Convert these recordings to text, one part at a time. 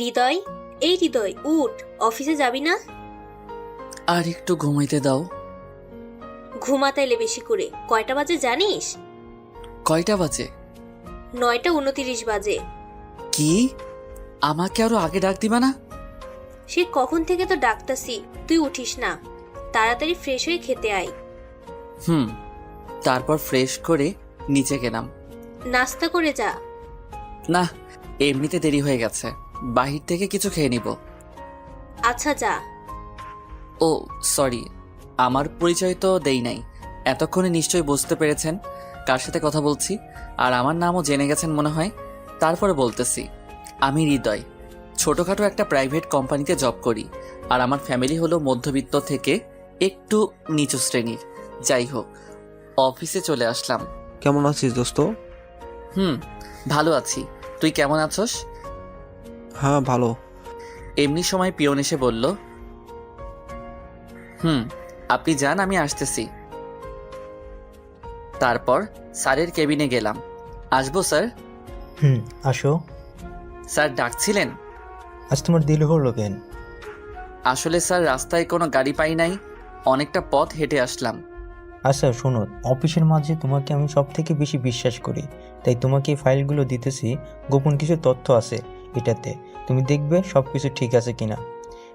হৃদয়, এই হৃদয় উঠ, অফিসে যাবি না? আর একটু ঘুমাইতে দাও। ঘুমাতে এলে বেশি করে। কয়টা বাজে জানিস? কয়টা বাজে? 9:29 বাজে। কি? আমাকে আরো আগে ডাক দিবা না? সে কখন থেকে তো ডাকতাছি, তুই উঠিস না। তাড়াতাড়ি ফ্রেশ হয়ে খেতে আয়। তারপর ফ্রেশ করে নিচে গেলাম। নাস্তা করে যা। না, এমনিতে দেরি হয়ে গেছে, বাহির থেকে কিছু খেয়ে নিব। আচ্ছা যা। ও সরি, আমার পরিচয় তো দেই নাই। এতক্ষণে নিশ্চয়ই বুঝতে পেরেছেন কার সাথে কথা বলছি, আর আমার নামও জেনে গেছেন মনে হয়। তারপরে বলতেছি, আমি হৃদয়, ছোটখাটো একটা প্রাইভেট কোম্পানিতে জব করি, আর আমার ফ্যামিলি হলো মধ্যবিত্ত থেকে একটু নিচু শ্রেণীর। যাই হোক, অফিসে চলে আসলাম। কেমন আছিস দোস্ত? ভালো আছি, তুই কেমন আছস? হ্যাঁ ভালো। এমনি সময় পিয়ন এসে বলল, আপনি যান, আমি আসতেছি। তারপর স্যারের কেবিনে গেলাম। আসবো স্যার? আসো। স্যার ডাকছিলেন? আজ তোমার দেরি হলো কেন? আসলে স্যার রাস্তায় কোনো গাড়ি পাই নাই, অনেকটা পথ হেঁটে আসলাম। আচ্ছা শোনো, অফিসের মাঝে তোমাকে আমি সব থেকে বেশি বিশ্বাস করি, তাই তোমাকে এই ফাইলগুলো দিতেছি। গোপন কিছু তথ্য আছে এটাতে, তুমি দেখবে সব কিছু ঠিক আছে কিনা।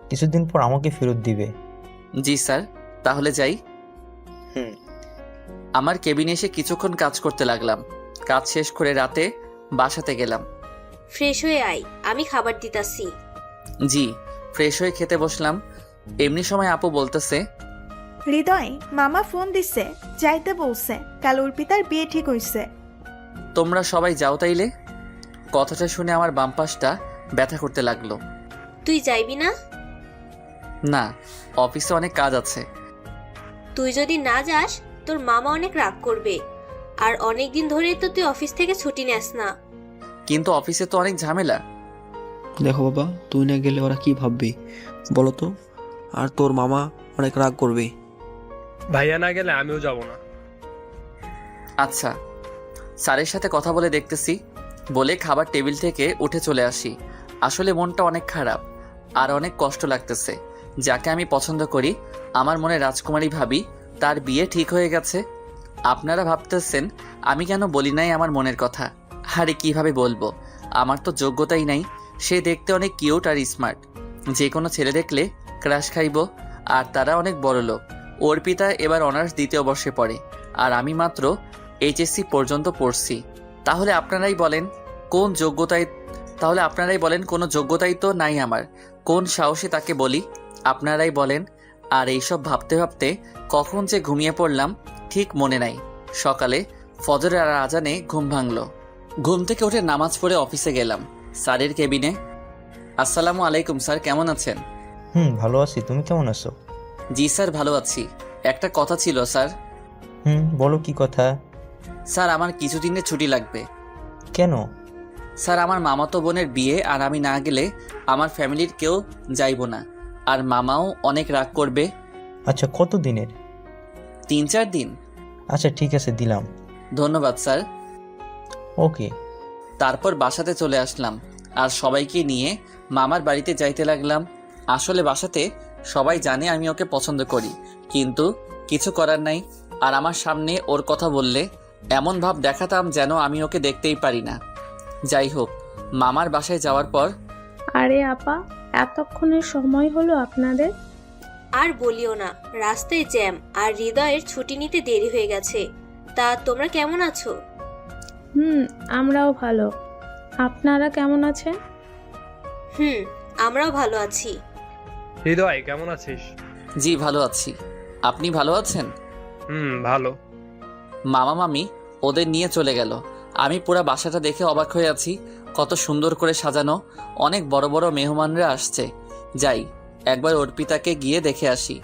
কিছুদিন পর আমাকে ফেরত দিবে। জি স্যার, তাহলে যাই। হুম। আমার কেবিনে এসে কিছুক্ষণ কাজ করতে লাগলাম। কাজ শেষ করে রাতে বাসাতে গেলাম। ফ্রেশ হয়ে আয়, আমি খাবার দিতাছি। জি, ফ্রেশ হয়ে খেতে বসলাম। এমনি সময় আপু বলতেছে, হৃদয়, মামা ফোন দিছে, যাইতে বলছে, কাল অর্পিতার বিয়ে ঠিক হইছে। তোমরা সবাই যাও তাইলে। কথাটা শুনে আমার বাম পাশটা ব্যথা করতে লাগলো। তুই যাইবি না? না, অফিসে অনেক কাজ আছে। তুই যদি না যাস তোর মামা অনেক রাগ করবে, আর অনেক দিন ধরেই তো তুই অফিস থেকে ছুটি নেস না। কিন্তু অফিসে তো অনেক ঝামেলা। দেখো বাবা, তুই না গেলে ওরা কি ভাববে বলো তো? আর তোর মামা অনেক রাগ করবে। ভাইয়া না গেলে আমিও যাব না। আচ্ছা, স্যারের সাথে কথা বলে দেখতেছি বলে খাবার টেবিল থেকে উঠে চলে আসি। আসলে মনটা অনেক খারাপ আর অনেক কষ্ট লাগতেছে। যাকে আমি পছন্দ করি, আমার মনে রাজকুমারী ভাবি, তার বিয়ে ঠিক হয়ে গেছে। আপনারা ভাবতেছেন আমি কেন বলি নাই আমার মনের কথা। আরে কিভাবে বলবো, আমার তো যোগ্যতাই নাই। সে দেখতে অনেক কিউট আর স্মার্ট, যে কোনো ছেলে দেখলে ক্রাশ খাইব। আর তারা অনেক বড় লোক। অর্পিতা এবার অনার্স দ্বিতীয় বর্ষে পড়ে, আর আমি মাত্র এইচএসসি পর্যন্ত পড়ছি। তাহলে আপনারাই বলেন কোনো যোগ্যতাই তো নাই আমার। কোন সাহসে তাকে বলি, আপনারাই বলেন। আর এইসব ভাবতে ভাবতে কখন যে ঘুমিয়ে পড়লাম ঠিক মনে নাই। সকালে ফজরের আজানে ঘুম ভাঙলো। ঘুম থেকে উঠে নামাজ পড়ে অফিসে গেলাম। স্যারের কেবিনে। আসসালামু আলাইকুম স্যার, কেমন আছেন? ভালো আছি, তুমি কেমন আছো? জি স্যার, ভালো আছি। একটা কথা ছিল স্যার। বলো কি কথা? স্যার, আমার কিছুদিনের ছুটি লাগবে। কেন? স্যার, আমার মামাতো বোনের বিয়ে, আর আমি না গেলে আমার ফ্যামিলির কেউ যাইব না, আর মামাও অনেক রাগ করবে। আচ্ছা, কত দিনের? 3-4 দিন। আচ্ছা ঠিক আছে, দিলাম। ধন্যবাদ স্যার। ওকে। তারপর বাসাতে চলে আসলাম আর সবাইকে নিয়ে মামার বাড়িতে যাইতে লাগলাম। আসলে বাসাতে সবাই জানে আমি ওকে পছন্দ করি, কিন্তু কিছু করার নাই। আর আমার সামনে ওর কথা বললে এমন ভাব দেখাতাম যেন আমি ওকে দেখতেই পারি না। যাই হোক, মামার বাসায় যাওয়ার পর, আরে আপা, এতক্ষণের সময় হলো আপনাদের? আর বলিও না, রাস্তায় জ্যাম আর হৃদয়ের ছুটি নিতে দেরি হয়ে গেছে। তা তোমরা কেমন আছো? আমরাও ভালো। আপনারা কেমন আছেন? আমরাও ভালো আছি। হৃদয়, কেমন আছিস? জি ভালো আছি। আপনি ভালো আছেন? ভালো। মামা মামি ওদের নিয়ে চলে গেল। আমি পুরা বাসাটা দেখে অবাক হয়ে আছি। কত সুন্দর করে সাজানো, অনেক বড় বড় মেহমানরা আসছে। যাই একবার অর্পিতাকে গিয়ে দেখে আসি।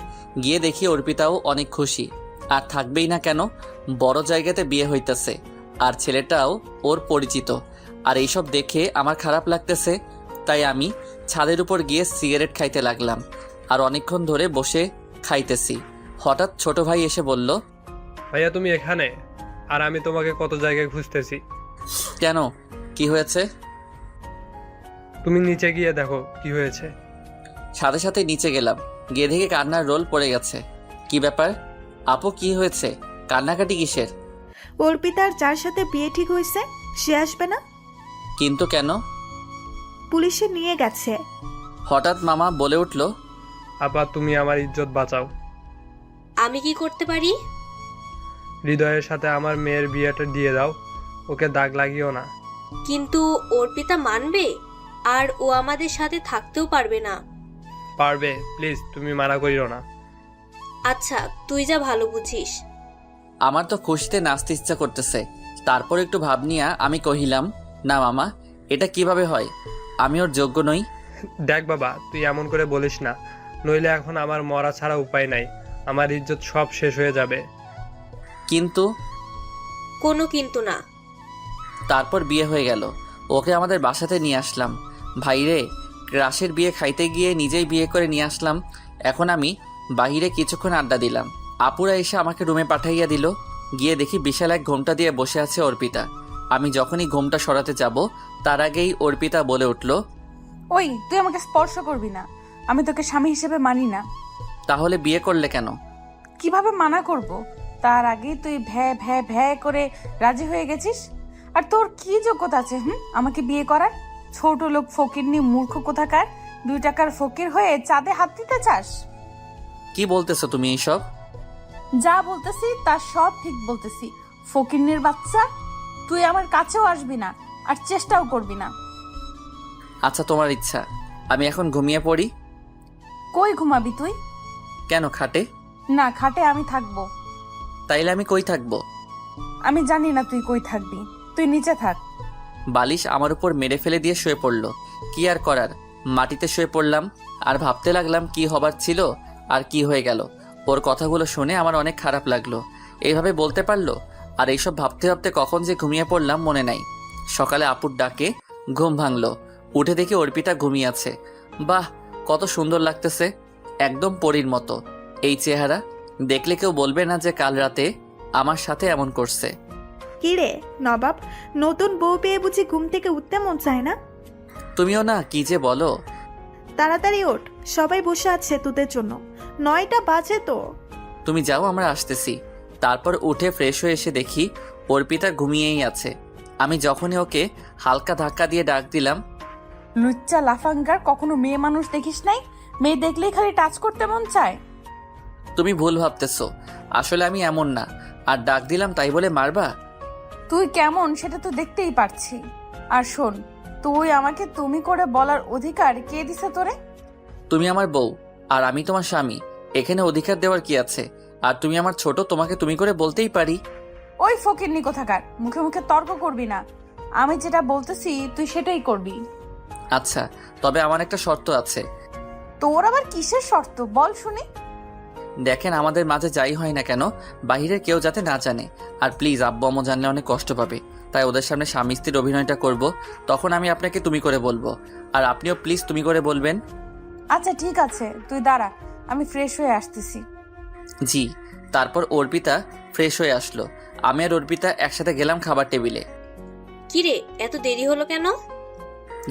গিয়ে দেখি অর্পিতাও অনেক খুশি। আর থাকবেই না কেন, বড় জায়গাতে বিয়ে হইতেছে, আর ছেলেটাও ওর পরিচিত। আর এইসব দেখে আমার খারাপ লাগতেছে, তাই আমি ছাদের উপর গিয়ে সিগারেট খাইতে লাগলাম। আর অনেকক্ষণ ধরে বসে খাইতেছি। হঠাৎ ছোট ভাই এসে বলল, ভাইয়া তুমি এখানে? আর আমি তোমাকে কত জায়গায় খুঁজতেছি। কেন, কি হয়েছে? তুমি নিচে গিয়ে দেখো কি হয়েছে। সাথে সাথে নিচে গেলাম, গিয়ে দেখে কান্নার রোল পড়ে গেছে। কি ব্যাপার আপু, কি হয়েছে? কান্নাকাটি কিসের? অর্পিতার যার সাথে বিয়ে ঠিক হয়েছে সে আসবে না, কিন্তু কেন? পুলিশে নিয়ে গেছে। হঠাৎ মামা বলে উঠল, আপা তুমি আমার ইজ্জত বাঁচাও। আমি কি করতে পারি? হৃদয়ের সাথে আমার মেয়ের বিয়েটা দিয়ে দাও, ওকে দাগ লাগিও না। কিন্তু অর্পিতা মানবে? আর ও আমাদের সাথে থাকতেও পারবে না। পারবে, প্লিজ তুমি মানা করিও না। আচ্ছা, তুই যা ভালো বুঝিস। আমার তো খুশিতে নাচতে ইচ্ছা করতেছে। তারপর একটু ভাব নিয়া আমি কহিলাম, না মামা, এটা কিভাবে হয়? আমি ওর যোগ্য নই। দেখ বাবা, তুই এমন করে বলিস না, নইলে এখন আমার মরা ছাড়া উপায় নাই। আমার ইজ্জত সব শেষ হয়ে যাবে। কিন্তু কোনো কিন্তু না। তারপর বিয়ে হয়ে গেল। ওকে আমাদের বাসাতে নিয়ে আসলাম। ভাইরে, ক্রাশের বিয়ে খাইতে গিয়ে নিজেই বিয়ে করে নিয়ে আসলাম। এখন আমি বাহিরে কিছুক্ষণ আড্ডা দিলাম। আপুরা এসে আমাকে রুমে পাঠাইয়া দিল। গিয়ে দেখি বিশাল এক ঘোমটা দিয়ে বসে আছে অর্পিতা। আমি যখনই ঘোমটা সরাতে যাব তার আগেই অর্পিতা বলে উঠল, ওই তুই আমাকে স্পর্শ করবি না, আমি তোকে স্বামী হিসেবে মানি না। তাহলে বিয়ে করলে কেন? কিভাবে মানা করব? তার আগে তুই ভ্যা ভ্যা ভ্যা করে রাজি হয়ে গেছিস। আর তোর কি যোগ্যতা আছে আমাকে বিয়ে করার? ছোট লোক ফকিরনি মূর্খ কোথাকার, 2 টাকার ফকির হয়ে চাঁদে হাত দিতে চাস? কি বলতেছো তুমি এইসব? যা বলতেছি তা সব ঠিক বলতেছি। ফকিরনির বাচ্চা, তুই আমার কাছেও আসবি না আর চেষ্টাও করবি না। আচ্ছা, তোমার ইচ্ছা। আমি এখন ঘুমিয়ে পড়ি। কই ঘুমাবি তুই? কেন, খাটে? না, খাটে আমি থাকবো। তাইলে আমি কই থাকবো? আমি জানি না তুই কই থাকবি, তুই নিচে থাক। বালিশ আমার উপর মেরে ফেলে দিয়ে শুয়ে পড়ল। কি আর করার, মাটিতে শুয়ে পড়লাম। আর ভাবতে লাগলাম কি হবার ছিল আর কি হয়ে গেল। ওর কথাগুলো শুনে আমার অনেক খারাপ লাগলো। এইভাবে বলতে পারলো? আর এইসব ভাবতে ভাবতে কখন যে ঘুমিয়ে পড়লাম মনে নাই। সকালে আপুর ডাকে ঘুম ভাঙলো। উঠে দেখি অর্পিতা ঘুমিয়ে আছে। বাহ, কত সুন্দর লাগতেছে, একদম পরীর মতো। এই চেহারা দেখলে কেউ বলবে না যে কাল রাতে আমার সাথে এমন করছে। কি রে নবাব, নতুন বউ পেয়ে বুঝি ঘুম থেকে উঠতে মন চায় না? তুমিও না কি যে বলো। তাড়াতাড়ি ওঠ, সবাই বসে আছে তোদের জন্য, 9টা বাজে তো। তুমি যাও, আমরা আসতেছি। তারপর উঠে ফ্রেশ হয়ে এসে দেখি অর্পিতা ঘুমিয়েই আছে। আমি যখনই ওকে হালকা ধাক্কা দিয়ে ডাক দিলাম, লুচ্চা লাফাঙ্গার, কখনো মেয়ে মানুষ দেখিস নাই? মেয়ে দেখলেই খালি টাচ করতে মন চায়। তুমি ভুল ভাবতেছো, আসলে আমি এমন না। আর ডাক দিলাম তাই বলে মারবা? তুই কেমন সেটা তো দেখতেই পারছি। আর শোন, তুই আমাকে তুমি করে বলার অধিকার কে দিছে তোরে? তুমি আমার বউ আর আমি তোমার স্বামী, এখানে অধিকার দেওয়ার কি আছে? আর তুমি আমার ছোট, তোমাকে তুমি করে বলতেই পারি। ওই ফকিরনি কোথাকার, মুখে মুখে তর্ক করবি না। আমি যেটা বলতেছি তুই সেটাই করবি। আচ্ছা, তবে আমার একটা শর্ত আছে। তোর আবার কিসের শর্ত বল শুনি। দেখেন, আমাদের মাঝে যাই হয় না কেন, বাহিরের কেউ যাতে না জানে। আর প্লিজ, আব্বু আম্মু জানলে অনেক কষ্ট পাবে। তাই ওদের সামনে স্বামী স্ত্রীর অভিনয়টা করব, তখন আমি আপনাকে তুমি করে বলবো। আর আপনিও প্লিজ তুমি করে বলবেন। আচ্ছা ঠিক আছে, তুই দাঁড়া, আমি ফ্রেশ হয়ে আসতেছি। জি। তারপর অর্পিতা ফ্রেশ হয়ে আসলো। আমি আর অর্পিতা একসাথে গেলাম খাবার টেবিলে। কিরে, এত দেরি হলো কেন?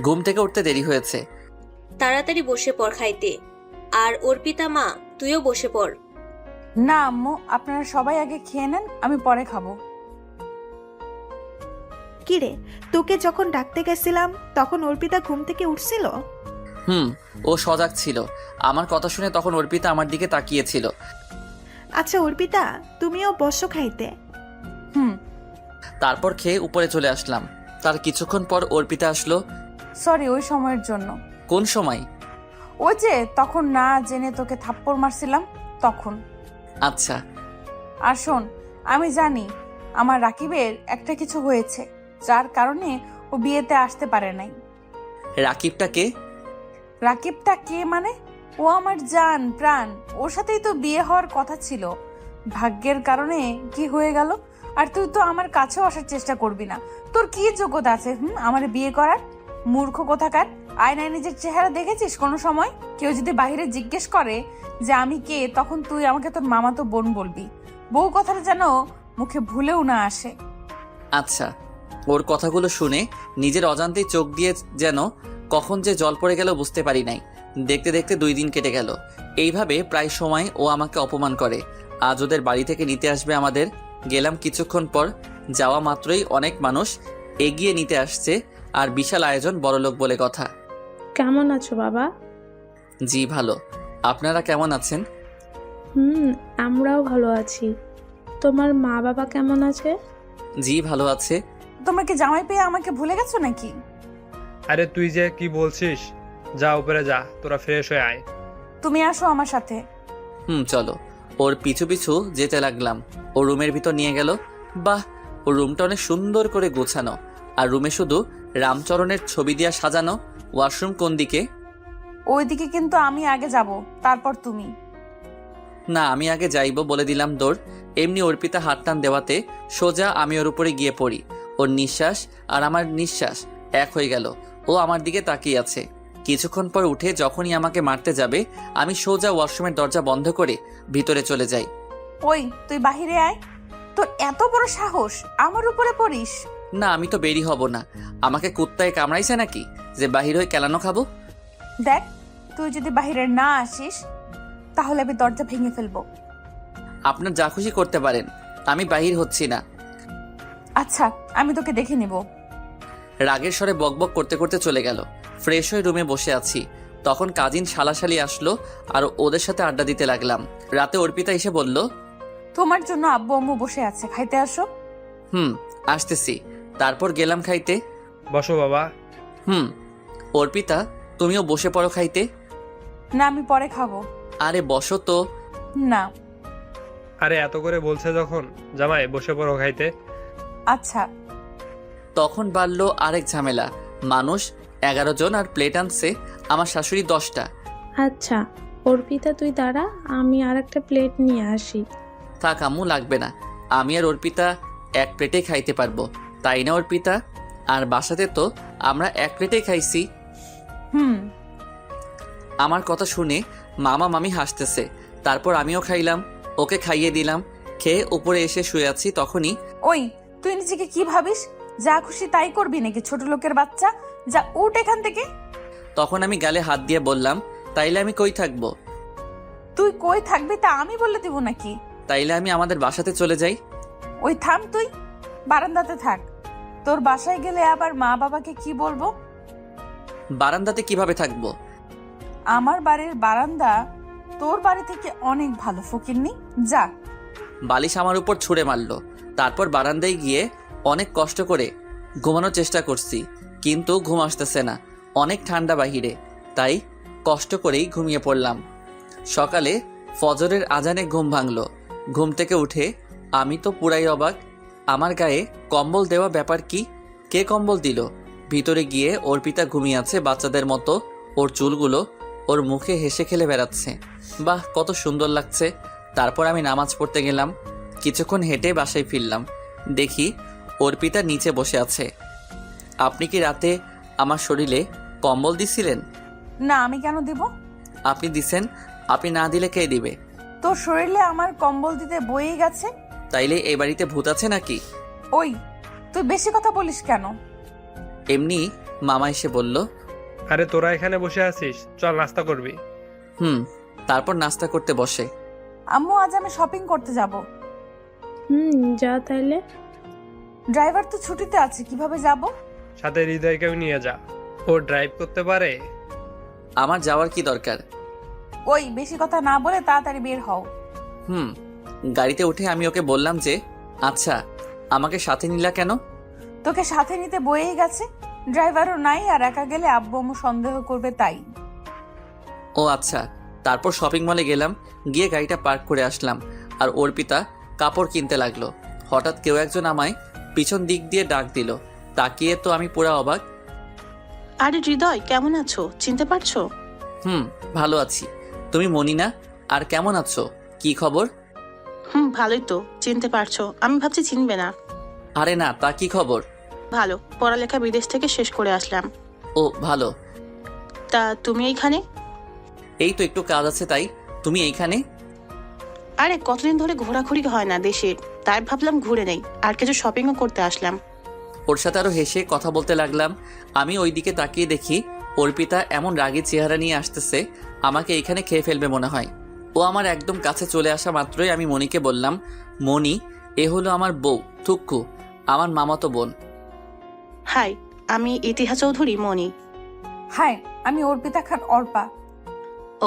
ঘুম থেকে উঠতে দেরি হয়েছে। তাড়াতাড়ি বসে পড় খাইতে। আর অর্পিতা মা, তুইও বসে পড়। না আম্মু, আপনারা সবাই আগে খেয়ে নেন, আমি পরে খাবো। কি রে, তোকে যখন ডাকতে গেছিলাম তখন অর্পিতা ঘুম থেকে উঠছিল? ও সজাগ ছিল। আমার কথা শুনে তখন অর্পিতা আমার দিকে তাকিয়েছিল। আচ্ছা অর্পিতা, তুমিও বসো খাইতে। তারপর খেয়ে উপরে চলে আসলাম। তার কিছুক্ষণ পর অর্পিতা আসলো। সরি ওই সময়ের জন্য। কোন সময়? ওই যে তখন না জেনে তোকে থাপ্পড় মারছিলাম তখন। আচ্ছা। আর শোন, আমি জানি আমার রাকিবের একটা কিছু হয়েছে যার কারণে ও বিয়েতে আসতে পারে নাই। রাকিবটা কে? রাকিবটা কে মানে? ও আমার জান প্রাণ, ওর সাথেই তো বিয়ে হওয়ার কথা ছিল। ভাগ্যের কারণে কি হয়ে গেল। আর তুই তো আমার কাছেও আসার চেষ্টা করবি না। তোর কি যোগ্যতা আছে আমার বিয়ে করার? মূর্খ কোথাকার, আয়নায় নিজের চেহারা দেখেছিস কোনো সময়? কেউ যদি বাইরে জিজ্ঞেস করে যে আমি কে, তখন তুই আমাকে তোর মামাতো বোন বলবি। বউ কথাটা যেন মুখে ভুলেও না আসে। আচ্ছা। ওর কথাগুলো শুনে নিজের অজান্তেই চোখ দিয়ে যেন কখন যে জল পড়ে গেল বুঝতে পারি নাই। দেখতে দেখতে 2 দিন কেটে গেল। এইভাবে প্রায় সময় ও আমাকে অপমান করে। আজ ওদের বাড়ি থেকে নিতে আসবে আমাদের। গেলাম কিছুক্ষণ পর, যাওয়া মাত্রই অনেক মানুষ এগিয়ে নিতে আসছে, আর বিশাল আয়োজন, বড়লোক বলে কথা। কেমন আছো বাবা? জি ভালো, আপনারা কেমন আছেন? আমরাও ভালো আছি। তোমার মা বাবা কেমন আছে? জি ভালো আছে। তোমরা কি জামাই পেয়ে আমাকে ভুলে গেছো নাকি? আরে তুই যে কি বলছিস, যা উপরে যা, তোরা ফ্রেশ হয়ে আয়। তুমি আসো আমার সাথে। চলো। ওর পিছু পিছু যেতে লাগলাম। ও রুমের ভিতর নিয়ে গেল। বাহ, ও রুমটা অনেক সুন্দর করে গোছানো, আর রুমে শুধু রামচরণের ছবি দিয়া সাজানো। ওয়াশরুম কোন দিকে? ওইদিকে, কিন্তু আমি আগে যাব, তারপর তুমি। না, আমি আগে যাইব বলে দিলাম দৌড়। এমনি অর্পিতা হাত টান দেওয়াতে সোজা আমি ওর উপরে গিয়ে পড়ি। ওর নিঃশ্বাস আর আমার নিঃশ্বাস এক হয়ে গেল। ও আমার দিকে তাকিয়ে আছে। কিছুক্ষণ পর উঠে যখনই আমাকে মারতে যাবে, আমি সোজা ওয়াশরুমের দরজা বন্ধ করে ভিতরে চলে যাই। ওই তুই বাহিরে আয়। তোর এত বড় সাহস, আমার উপরে পড়িস? না, আমি তো বেরি হব না। আমাকে কুত্তায় কামড়াইছে নাকি যে বাহির হয়ে কেলানো খাবো? দেখ, তুই যদি বাহিরে না আসিস তাহলে আমি দরজা ভেঙে ফেলবো। আপনার যা খুশি করতে পারেন, আমি বাহির হচ্ছি না। আচ্ছা, আমি তোকে দেখে নিব। রাগের স্বরে বকবক করতে করতে চলে গেল। ফ্রেশ হয়ে রুমে বসে আছি, তখন কাজিন শালাশালি আসলো আর ওদের সাথে আড্ডা দিতে লাগলাম। রাতে অর্পিতা এসে বলল, তোমার জন্য আব্বু আম্মু বসে আছে, খাইতে আসো। আসতেছি। তারপর গেলাম খাইতে। বসো বাবা। অর্পিতা, তুমিও বসে পড়ো খাইতে। না, আমি পরে খাবো। আরে বসো তো। না। আরে এত করে বলছে যখন, জামাই বসে পড়ো খাইতে। আচ্ছা। তখন বাড়লো আরেক ঝামেলা। মানুষ 11 জন আর প্লেট আনছে আমার শাশুড়ি 10টা। আচ্ছা অর্পিতা, তুই দাঁড়া, আমি আর একটা প্লেট নিয়ে আসি। থাক আম্মু, লাগবে না। আমি আর অর্পিতা এক প্লেটে খাইতে পারবো, তাই না অর্পিতা? আর বাসাতে তো আমরা এক প্লেটেই খাইছি। আমার কথা শুনে মামা মামি হাসতেছে। তারপর আমিও খাইলাম, ওকে খাইয়ে দিলাম। খেয়ে উপরে এসে শুয়ে আছি, তখনই ওই তুই নিজেকে কি ভাবিস? যা খুশি তাই করবি নাকি ছোট লোকের বাচ্চা? যা, উঠ এখান থেকে। তখন আমি গালে হাত দিয়ে বললাম, তাইলে আমি কই থাকবো? তুই কই থাকবি তা আমি বলে দিব নাকি? তাইলে আমি আমাদের বাসাতে চলে যাই। ওই থাম, তুই বারান্দাতে থাক। তোর বাসায় গেলে আবার মা বাবাকে কি বলবো? বারান্দাতে কিভাবে থাকবো? আমার বাড়ির বারান্দা তোর বাড়ি থেকে অনেক ভালো, ফকিন্নি। যা। বালিশ আমার উপর ছুঁড়ে মারলো। তারপর বারান্দায় গিয়ে অনেক কষ্ট করে ঘুমানোর চেষ্টা করছি, কিন্তু ঘুম আসতেছে না। অনেক ঠান্ডা বাহিরে, তাই কষ্ট করেই ঘুমিয়ে পড়লাম। সকালে ফজরের আজানে ঘুম ভাঙলো। ঘুম থেকে উঠে আমি তো পুরাই অবাক। আমার গায়ে কম্বল দেওয়া ব্যাপার কি? কে কম্বল দিল? ভিতরে গিয়ে অর্পিতা ঘুমিয়ে আছে বাচ্চাদের মতো। ওর চুলগুলো ওর মুখে হেসে খেলে বেড়াচ্ছে। বাহ, কত সুন্দর লাগছে। তারপর আমি নামাজ পড়তে গেলাম। কিছুক্ষণ হেঁটে বাসায় ফিরলাম, দেখি অর্পিতা নিচে বসে আছে। আপনি কি রাতে আমার শরীরে কম্বল দিছিলেন? না, আমি কেন দিব? আপনি দিছেন, আপনি না দিলে কে দিবে? তোর শরীরে আমার কম্বল দিতে বয়েই গেছে। তাইলে এই বাড়িতে ভূত আছে নাকি? ওই তুই বেশি কথা বলিস কেন? এমনি মামা এসে বলল। আরে তোরা এখানে বসে আছিস, চল নাস্তা করবি। তারপর নাস্তা করতে বসে। আম্মু, আজ আমি শপিং করতে যাব। যা তাইলে। ড্রাইভার তো ছুটিতে আছে, কিভাবে যাব? সাথে হৃদয়কেও নিয়ে যা, ও ড্রাইভ করতে পারে। আমার যাওয়ার কি দরকার? ওই বেশি কথা না বলে তাড়াতাড়ি বের হও। গাড়িতে উঠে আমি ওকে বললাম যে, আচ্ছা আমাকে সাথে নিলা কেন? তোকে সাথে নিতে বয়েই গেছে, ড্রাইভারও নাই, আর একা গেলে আব্বু আম্মু সন্দেহ করবে তাই। ও আচ্ছা। তারপর শপিং মলে গেলাম, গিয়ে গাড়িটা পার্ক করে আসলাম। আর অর্পিতা কাপড় কিনতে লাগলো। হঠাৎ কেউ একজন আমায় পিছন দিক দিয়ে ডাক দিল। তাকিয়ে তো আমি পুরা অবাক। আরে হৃদয়, কেমন আছো? চিনতে পারছো? ভালো আছি। তুমি মনিনা? আর কেমন আছো? কি খবর? ভালোই তো। চিনতে পারছো? আমি ভাবছি চিনবে না। আরে না, তা কি খবর? ভালো, পড়ালেখা বিদেশ থেকে শেষ করে আসলাম। ও ভালো। তা তুমি এইখানে? এই তো একটু কাজ আছে তাই। তুমি এইখানে? আরে কতদিন ধরে ঘোরাঘুরি হয় না দেশে, তাই ভাবলাম ঘুরে নেই, আর কিছু শপিংও করতে আসলাম। ওর সাথে আরো হেসে কথা বলতে লাগলাম। আমি ওই দিকে তাকিয়ে দেখি অর্পিতা এমন রাগী চেহারা নিয়ে আসতেছে, আমাকে এখানে খেয়ে ফেলবে মনে হয়। ও আমার একদম কাছে চলে আসা মাত্রই আমি মনিকে বললাম, মনি, এ হলো আমার বউ থুক্কু, আমার মামাতো বোন। হাই, আমি ইতিহাস চৌধুরী মনি। হাই, আমি Arpita Khan Arpa.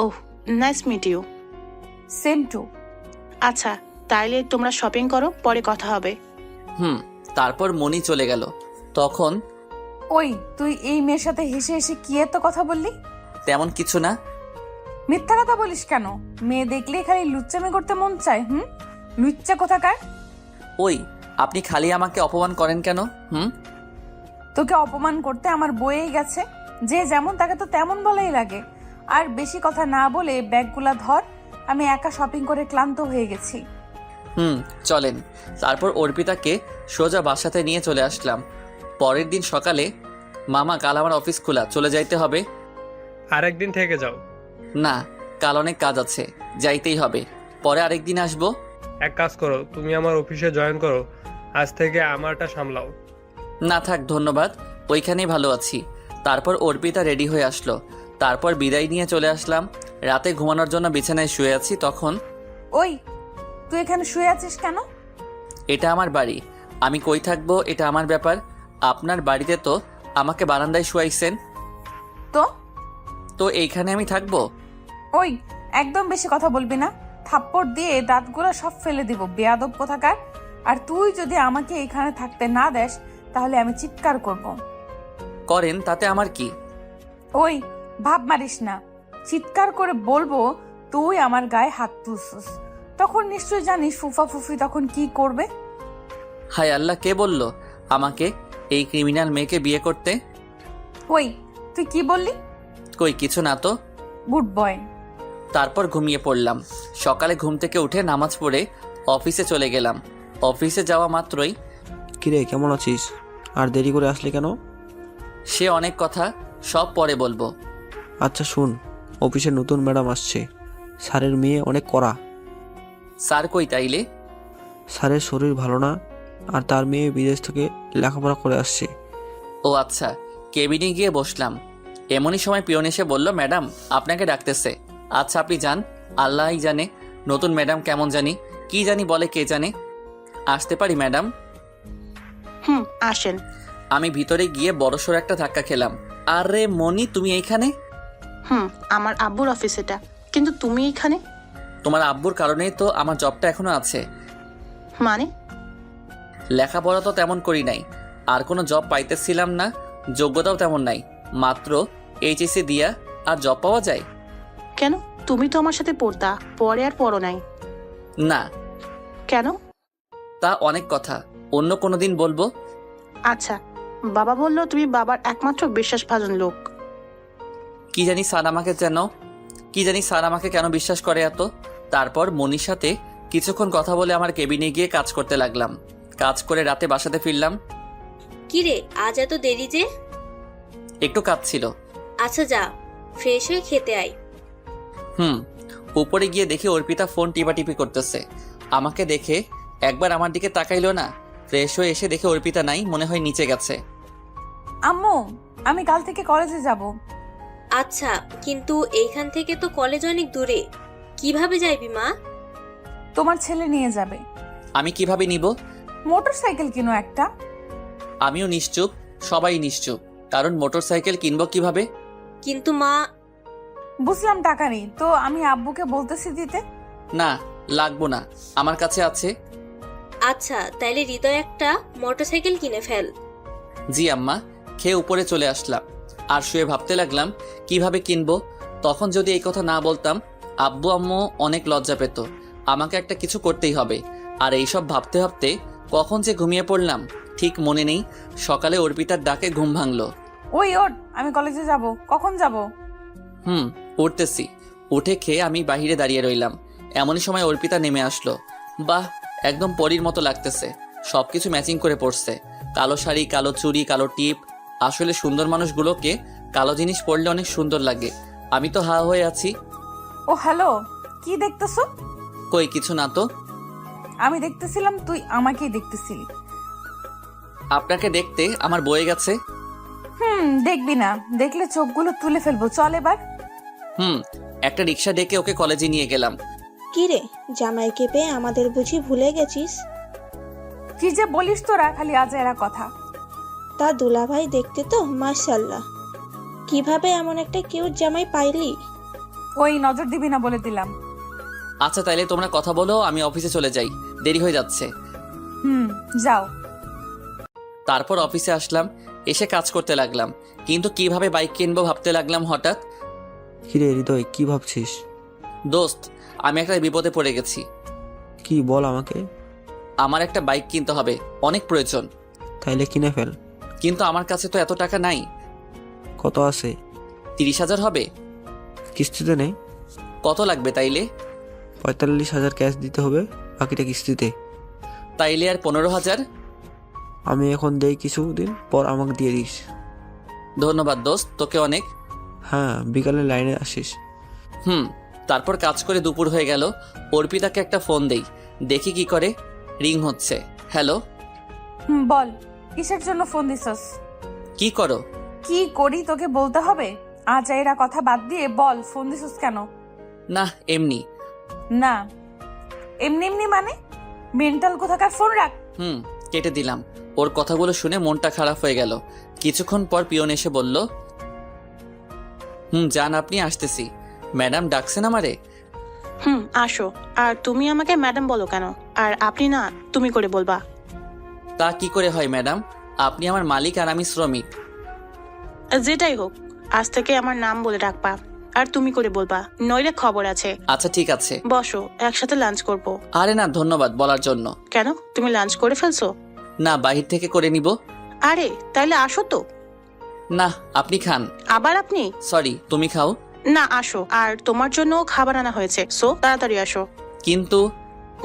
Oh, nice meet you. Same too. আচ্ছা, তাইলে তোমরা শপিং করো, পরে কথা হবে। তারপর মনি চলে গেল। তখন ওই, তুই এই মেয়ের সাথে হেসে হেসে কি এত কথা বললি? তেমন কিছু না। মিথ্যা কথা বলিস কেন? মেয়ে দেখলে খালি লুচ্চামি করতে মন চায়। লুচ্চা কোথাকার। ওই, আপনি খালি আমাকে অপমান করেন কেন? তোকে অপমান করতে আমার বয়েই গেছে। যে যেমন তাকে তো তেমন বলাই লাগে। আর বেশি কথা না বলে ব্যাগগুলা ধর, আমি একা শপিং করে ক্লান্ত হয়ে গেছি। চলেন। তারপর অর্পিতাকে সোজা বাসাতে নিয়ে চলে আসলাম। পরের দিন সকালে, মামা কাল আমার অফিস খোলা, চলে যাইতে হবে। আরেকদিন থেকে যাও। না, কাল অনেক কাজ আছে, যাইতেই হবে, পরে আরেকদিন আসবো। এক কাজ করো, তুমি আমার অফিসে জয়েন করো, আজ থেকে আমারটা সামলাও। না থাক, ধন্যবাদ, ওইখানেই ভালো আছি। তারপর অর্পিতা রেডি হয়ে আসলো। তারপর বিদায় নিয়ে চলে আসলাম। রাতে ঘুমানোর জন্য বিছানায় শুয়ে আছি, তখন ওই, তুই এখানে শুয়ে আছিস কেন? এটা আমার বাড়ি, আমি কই থাকবো এটা আমার ব্যাপার। আপনার বাড়িতে তো আমাকে বারান্দায় শুয়াইছেন, তো তো এইখানে আমি থাকবো? ওই, একদম বেশি কথা বলবি না। থাপ্পড় দিয়ে দাঁতগুলো সব ফেলে দিব, বেয়াদব কোথাকার। আর তুই যদি আমাকে এখানে থাকতে না দেস, তাহলে আমি চিৎকার করব। করেন, তাতে আমার কি? ওই, ভাব মারিস না। চিৎকার করে বলবো তুই আমার গায়ে হাত তুলছিস। তখন নিশ্চয় জানিস ফুফা ফুফি তখন কি করবে। হায় আল্লাহ, কে বলল আমাকে এই ক্রিমিনাল মেয়েকে বিয়ে করতে? ওই, তুই কি বললি? কই কিছু না তো। Good boy. তারপর ঘুমিয়ে পড়লাম। সকালে ঘুম থেকে উঠে নামাজ পড়ে অফিসে চলে গেলাম। অফিসে যাওয়া মাত্রই, কিরে কেমন আছিস? আর দেরি করে আসলি কেন? সে অনেক কথা, সব পরে বলবো। আচ্ছা শুন, অফিসে নতুন ম্যাডাম আসছে। স্যারের মেয়ে অনেক কড়া। স্যার কই তাইলে? স্যারের শরীর ভালো না, আর তার মেয়ে বিদেশ থেকে লেখাপড়া করে আসছে। ও আচ্ছা। কেবিনে গিয়ে বসলাম। এমনই সময় পিয়ন এসে বলল, ম্যাডাম আপনাকে ডাকতেছে। আচ্ছা আপনি যান, আল্লাহই জানে নতুন ম্যাডাম কেমন জানি, কি জানি বলে, কে জানে। আসতে পারি ম্যাডাম? আসেন। আমি ভিতরে গিয়ে বড়সড় একটা ধাক্কা খেলাম। আরে মনি, তুমি এইখানে? আমার আব্বুর অফিস এটা, কিন্তু তুমি এখানে? তোমার আব্বুর কারণেই তো আমার জবটা এখনো আছে। মানে? লেখাপড়া তো তেমন করি নাই, আর কোনো জব পাইতেছিলাম না, যোগ্যতাও তেমন নাই, মাত্র এইচএসসি দিয়া আর জব পাওয়া যায়? কেন? তুমি তো আমার সাথে পড়তা, পরে আর পড়ো নাই। না। কেন? তা অনেক কথা, অন্য কোনো দিন বলবো। আচ্ছা, বাবা বললো তুমি বাবার একমাত্র বিশ্বাসভাজন লোক। কি জানি স্যার আমাকে কেন বিশ্বাস করে এত। তারপর মনির সাথে কিছুক্ষণ কথা বলে আমার কেবিনে গিয়ে কাজ করতে লাগলাম। কাজ করে রাতে বাসাতে ফিরলাম। কিরে, আজ এত দেরি যে? একটু কাজ ছিল। আচ্ছা যা, ফ্রেশ হয়ে খেতে আয়। উপরে গিয়ে দেখি অর্পিতা ফোন টিপাটিপি করতেছে। আমাকে দেখে একবার আমার দিকে তাকাইলো না। ফ্রেশ হয়ে এসে দেখে অর্পিতা নাই, মনে হয় নিচে গেছে। আম্মু, আমি কাল থেকে কলেজে যাব। আচ্ছা, কিন্তু এইখান থেকে তো কলেজ অনেক দূরে, কিভাবে যাইবি মা? তোমার ছেলে নিয়ে যাবে। আমি কিভাবে নিব? মোটর সাইকেল কিনো একটা। আমিও নিশ্চুপ, সবাই নিশ্চুপ, কারণ মোটর সাইকেল কিনবো কিভাবে? কিন্তু মা। বুঝলাম টাকা নেই, তো আমি আব্বুকে বলতেছি দিতে। না, লাগবো না, আমার কাছে আছে। আচ্ছা, তাইলে হৃদয় একটা মোটরসাইকেল কিনে ফেল। জি আম্মা। খেয়ে উপরে চলে আসলাম, আর শুয়ে ভাবতে লাগলাম কিভাবে কিনবো। তখন যদি এই কথা না বলতাম, আব্বু আম্মু অনেক লজ্জা পেত। আমাকে একটা কিছু করতেই হবে। আর এইসব ভাবতে ভাবতে কখন যে ঘুমিয়ে পড়লাম ঠিক মনে নেই। সকালে অর্পিতার ডাকে ঘুম ভাঙলো। ওই ওঠ, আমি কলেজে যাব। কখন যাব? উঠতেছি। উঠে খেয়ে আমি বাহিরে দাঁড়িয়ে রইলাম। এমনই সময় অর্পিতা নেমে আসলো। বাহ, একদম পরীর মতো লাগতেছে, সবকিছু ম্যাচিং করে পড়ছে। কালো শাড়ি, কালো চুড়ি, কালো টিপ। আসলে সুন্দর মানুষগুলোকে কালো জিনিস পরলে অনেক সুন্দর লাগে। আমি তো হা হয়ে আছি। ও হ্যালো, কি দেখতেছো? কই কিছু না তো। আমি দেখতেছিলাম তুই আমাকেই দেখতেছিলি। আপনাকে দেখতে আমার বয়ে গেছে। দেখবি না, দেখলে চোখগুলো তুলে ফেলবো। চল এবার। একটা রিক্সা ডেকে ওকে কলেজে নিয়ে গেলাম। কি রে, জামাইকে পেয়ে আমাদের বুঝি ভুলে গেছিস? কি যে বলিস তোরা, খালি আজাইরা কথা। তা দুলাভাই দেখতে তো মাশাআল্লাহ, কিভাবে এমন একটা কিউট জামাই পাইলি? ওই নজর দিবি না বলে দিলাম। আচ্ছা তাইলে তোমরা কথা বলো, আমি অফিসে চলে যাই, দেরি হয়ে যাচ্ছে। যাও। তারপর অফিসে আসলাম, এসে কাজ করতে লাগলাম, কিন্তু কিভাবে বাইক কিনবো ভাবতে লাগলাম। হঠাৎ, কিরে হৃদয়, কি ভাবছিস? দোস্ত, আমি একটা বিপদে পড়ে গেছি। কি বল আমাকে। আমার একটা বাইক কিনতে হবে, অনেক প্রয়োজন। তাইলে কিনে ফেল। কিন্তু আমার কাছে তো এত টাকা নাই। কত আছে? 30,000 হবে। কিস্তিতে নেই? কত লাগবে তাইলে? 45,000 ক্যাশ দিতে হবে, বাকিটা কিস্তিতে। তাইলে আর 15,000? আমি এখন দেই, কিছুদিন পর আমাকে দিয়ে দিস। ধন্যবাদ দোস্ত, তোকে অনেক। হ্যাঁ, বিকালে লাইনে আসিস। তারপর কাজ করে দুপুর হয়ে গেল। অর্পিতাকে একটা ফোন দেই, দেখি কি করে। রিং হচ্ছে। হ্যালো। বল, কিসের জন্য ফোন দিছস? কি করো? কি করি তোকে বলতে হবে? আজাইরা কথা বাদ দিয়ে বল, ফোন দিছস কেন? না এমনি। না এমনি এমনি মানে? মেন্টাল কোথাকার, ফোন রাখ। কেটে দিলাম। ওর কথাগুলো শুনে মনটা খারাপ হয়ে গেল। কিছুক্ষণ পর পিয়ন এসে বলল, যান আপনি, আসতেছি। ম্যাডাম ডাকছেন আমারে? আসো। আর তুমি আমাকে ম্যাডাম বলো কেন? আর আপনি না, তুমি করে বলবা। তা কি করে হয় ম্যাডাম? আপনি আমার মালিক আর আমি শ্রমিক। যেটাই হোক, আজ থেকে আমার নাম বলে রাখবা, আর তুমি করে বলবা, নইলে খবর আছে। আচ্ছা ঠিক আছে। বসো, একসাথে লাঞ্চ করব। আরে না, ধন্যবাদ বলার জন্য। কেন, তুমি লাঞ্চ করে ফেলছো? না, বাহির থেকে করে নিব। আরে তাইলে আসো তো। না, আপনি খান। আবার আপনি? সরি, তুমি খাও। না, আসো। আর তোমার জন্য খাবার আনা হয়েছে, সো তাড়াতাড়ি আসো। কিন্তু?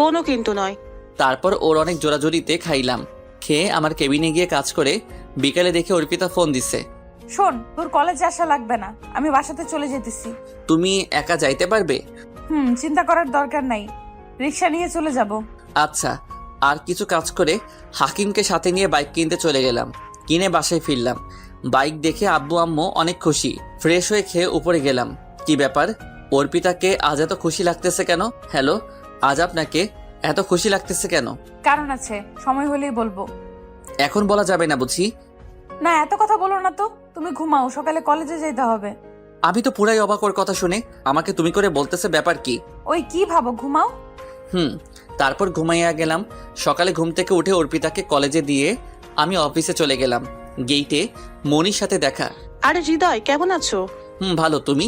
কোনো কিন্তু নয়। তারপর ওর অনেক জোরাজোরিতে খাইলাম। খেয়ে আমার কেবিনে গিয়ে কাজ করে বিকালে দেখে অর্পিতা ফোন দিছে। শোন, তোর কলেজে আসা লাগবে না, আমি বাসাতে চলে যেতেছি। তুমি একা যাইতে পারবে? চিন্তা করার দরকার নাই, রিক্সা নিয়ে চলে যাব। আচ্ছা। আর কিছু কাজ করে হাকিমকে সাথে নিয়ে বাইক কিনতে চলে গেলাম। কিনে বাসায় ফিরলাম। বাইক দেখে আব্বু আম্মু অনেক খুশি। ফ্রেশ হয়ে খেয়ে উপরে গেলাম। কি ব্যাপার, অর্পিতাকে আজ এত খুশি লাগতেছে কেন? হ্যালো, আজ আপনাকে এত খুশি লাগতেছে কেন? কারণ আছে, সময় হলেই বলবো। এখন বলা যাবে না বুঝি? না, এত কথা বলো না তো। তুমি ঘুমাও, সকালে কলেজে যেতে হবে। আমি তো পুরাই অবাক ওর কথা শুনে। আমাকে তুমি করে বলতেছে, ব্যাপার কি? ওই কি ভাবো, ঘুমাও। তারপর ঘুমাইয়া গেলাম। সকালে ঘুম থেকে উঠে অর্পিতাকে কলেজে দিয়ে আমি অফিসে চলে গেলাম। গেইটে মনির সাথে দেখা। আরে হৃদয়, কেমন আছো? ভালো, তুমি?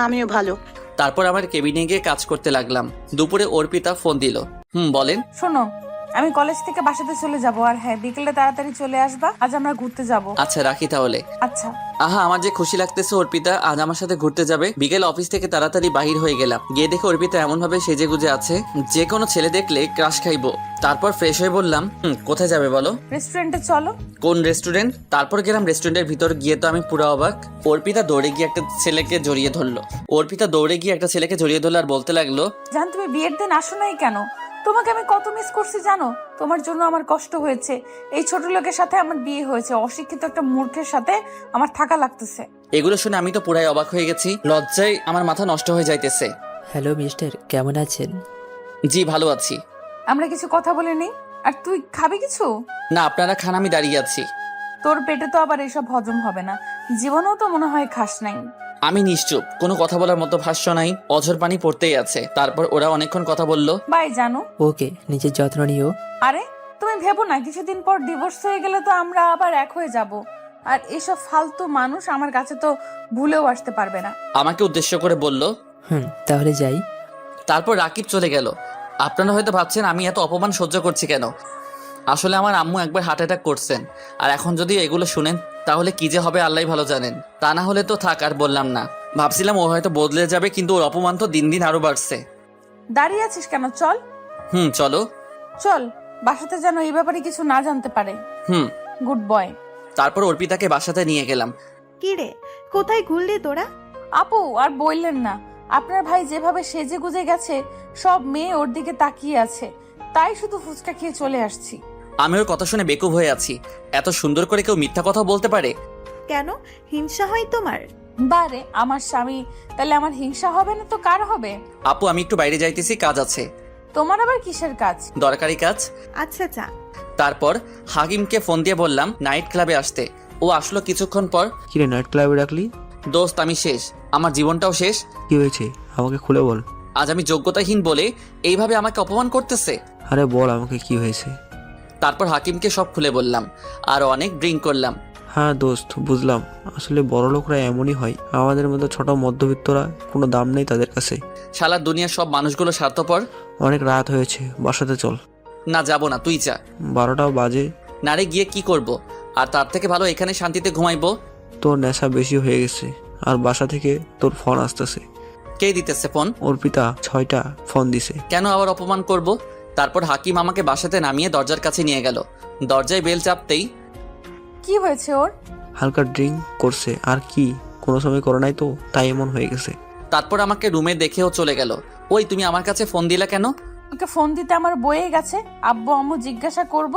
আমিও ভালো। তারপর আমার কেবিনে গিয়ে কাজ করতে লাগলাম। দুপুরে অর্পিতা ফোন দিল। বলেন। শোনো, আমি কলেজ থেকে বাসাতে চলে যাব, আর হ্যাঁ, বিকেলে তাড়াতাড়ি চলে আসবা, আজ আমরা ঘুরতে যাব। আচ্ছা রাখি তাহলে। আচ্ছা। আহা, আমার যে খুশি লাগতেছে অর্পিতা আজ আমার সাথে ঘুরতে যাবে। বিকেল অফিস থেকে তাড়াতাড়ি বাহির হয়ে গেলাম। গিয়ে দেখে অর্পিতা এমন ভাবে সেজে গুজে আছে, যে কোনো ছেলে দেখলে ক্রাশ খাইবো। তারপর ফ্রেশ হয়ে বললাম, কোথায় যাবে বলো? রেস্টুরেন্টে চলো। কোন রেস্টুরেন্ট? তারপর গেলাম রেস্টুরেন্টের ভিতর। গিয়ে তো আমি পুরো অবাক। অর্পিতা দৌড়ে গিয়ে একটা ছেলেকে জড়িয়ে ধরলো। আর বলতে লাগলো, জান, তুমি বিয়ের দিন আসো নাই কেন? তোমাকে আমি কত মিস করছি জানো? তোমার জন্য আমার কষ্ট হয়েছে। এই ছোট লোকের সাথে আমার বিয়ে হয়েছে, অশিক্ষিত একটা মূর্খের সাথে আমার থাকা লাগতেছে। এগুলো শুনে আমি তো পুরাই অবাক হয়ে গেছি। লজ্জায় আমার মাথা নষ্ট হয়ে যাইতেছে। হ্যালো মিস্টার, কেমন আছেন? জি ভালো আছি। আমরা কিছু কথা বলে নেই। আর তুই খাবি কিছু? না, আপনারা খান, আমি দাঁড়িয়ে আছি। তোর পেটে তো আবার এসব হজম হবে না, জীবনেও তো মনে হয় খাস নাই। আমি নিশ্চুপ, কোনো কথা বলার মতো ভাষ্য নাই। অঝর পানি পড়তেই আছে। তারপর ওরা অনেকক্ষণ কথা বললো। বাই জানো। ওকে, নিজের যত্ন নিও। আরে তুমি ভেবো না, কিছুদিন পর ডিভোর্স হয়ে গেলে তো আমরা আবার এক হয়ে যাব, আর এসব ফালতু মানুষ আমার কাছে তো ভুলেও আসতে পারবে না। আমাকে উদ্দেশ্য করে বলল, তাহলে যাই। তারপর রাকিব চলে গেল। আপনারা হয়তো ভাবছেন আমি এত অপমান সহ্য করছি কেন। আসলে আমার আম্মু একবার হার্ট অ্যাটাক করছেন, আর এখন যদি এগুলো শুনেন তাহলে কি যে হবে আল্লাহ ভালো জানেন। তা না হলে তো থাক, আর বললাম না। ভাবছিলাম ও হয়তো বদলে যাবে, কিন্তু ওর অপমান তো দিন দিন আরো বাড়ছে। দাঁড়িয়ে আছিস কেন? চল। চলো। চল, বাসাতে যেন এই ব্যাপারে কিছু না জানতে পারে। Good boy. তারপর অর্পিতাকে বাসাতে নিয়ে গেলাম। কি রে, কোথায় ঘুরলি তোরা? আপু, আর বললেন না, আপনার ভাই যেভাবে সেজে গুজে গেছে, সব মেয়ে ওর দিকে তাকিয়ে আছে, তাই শুধু ফুচকা খেয়ে চলে আসছি। আমি ওর কথা শুনে বেকুব হয়ে আছি। এত সুন্দর করে কেউ মিথ্যা কথা বলতে পারে? কেন? হিংসা হয় তোমার? বারে আমার স্বামী, তাহলে আমার হিংসা হবে না তো কার হবে? আপু আমি একটু বাইরে যাইতেছি, কাজ আছে। তোমার আবার কিসের কাজ? দরকারি কাজ। আচ্ছা যা। তারপর হাকিমকে ফোন দিয়ে বললাম নাইট ক্লাবে আসতে। ও আসলো কিছুক্ষণ পর। কিরে নাইট ক্লাবে ডাকলি? দোস্ত আমি শেষ, আমার জীবনটাও শেষ। কি হয়েছে আমাকে খুলে বল। আজ আমি যোগ্যতাহীন বলে এইভাবে আমাকে অপমান করতেছে। আরে বল আমাকে কি হয়েছে। তারপর হাকিমকে সব খুলে বললাম আর অনেক ড্রিঙ্ক করলাম। হ্যাঁ দোস্ত বুঝলাম, আসলে বড় লোকরা এমনই হয়, আমাদের মতো ছোট মধ্যবিত্তরা কোনো দাম নেই তাদের কাছে। শালা দুনিয়ার সব মানুষগুলো স্বার্থপর। অনেক রাত হয়েছে, বাসাতে চল। না যাব না, তুই যা। 12টাও বাজে। নারে গিয়ে কি করব, আর তার থেকে ভালো এখানে শান্তিতে ঘুমাইবো। তোর নেশা বেশি হয়ে গেছে, আর বাসা থেকে তোর ফোন আসতেছে। কে দিতেছে ফোন? অর্পিতা 6টা ফোন দিছে। কেন আবার অপমান করব? তারপর হাকিম আমাকে বাসাতে নামিয়ে দরজার কাছে নিয়ে গেল। দরজায় বেল চাপতেই কি হয়েছে ওর? হালকা ড্রিঙ্ক করছে, আর কি কোনো সময় করে নাই তো, তাই এমন হয়ে গেছে। তারপর আমাকে রুমে দেখেও চলে গেল। ওই তুমি আমার কাছে ফোন দিলা কেন? ওকে ফোন দিতে আমার বয়ে গেছে, আব্বু আম্মু জিজ্ঞাসা করব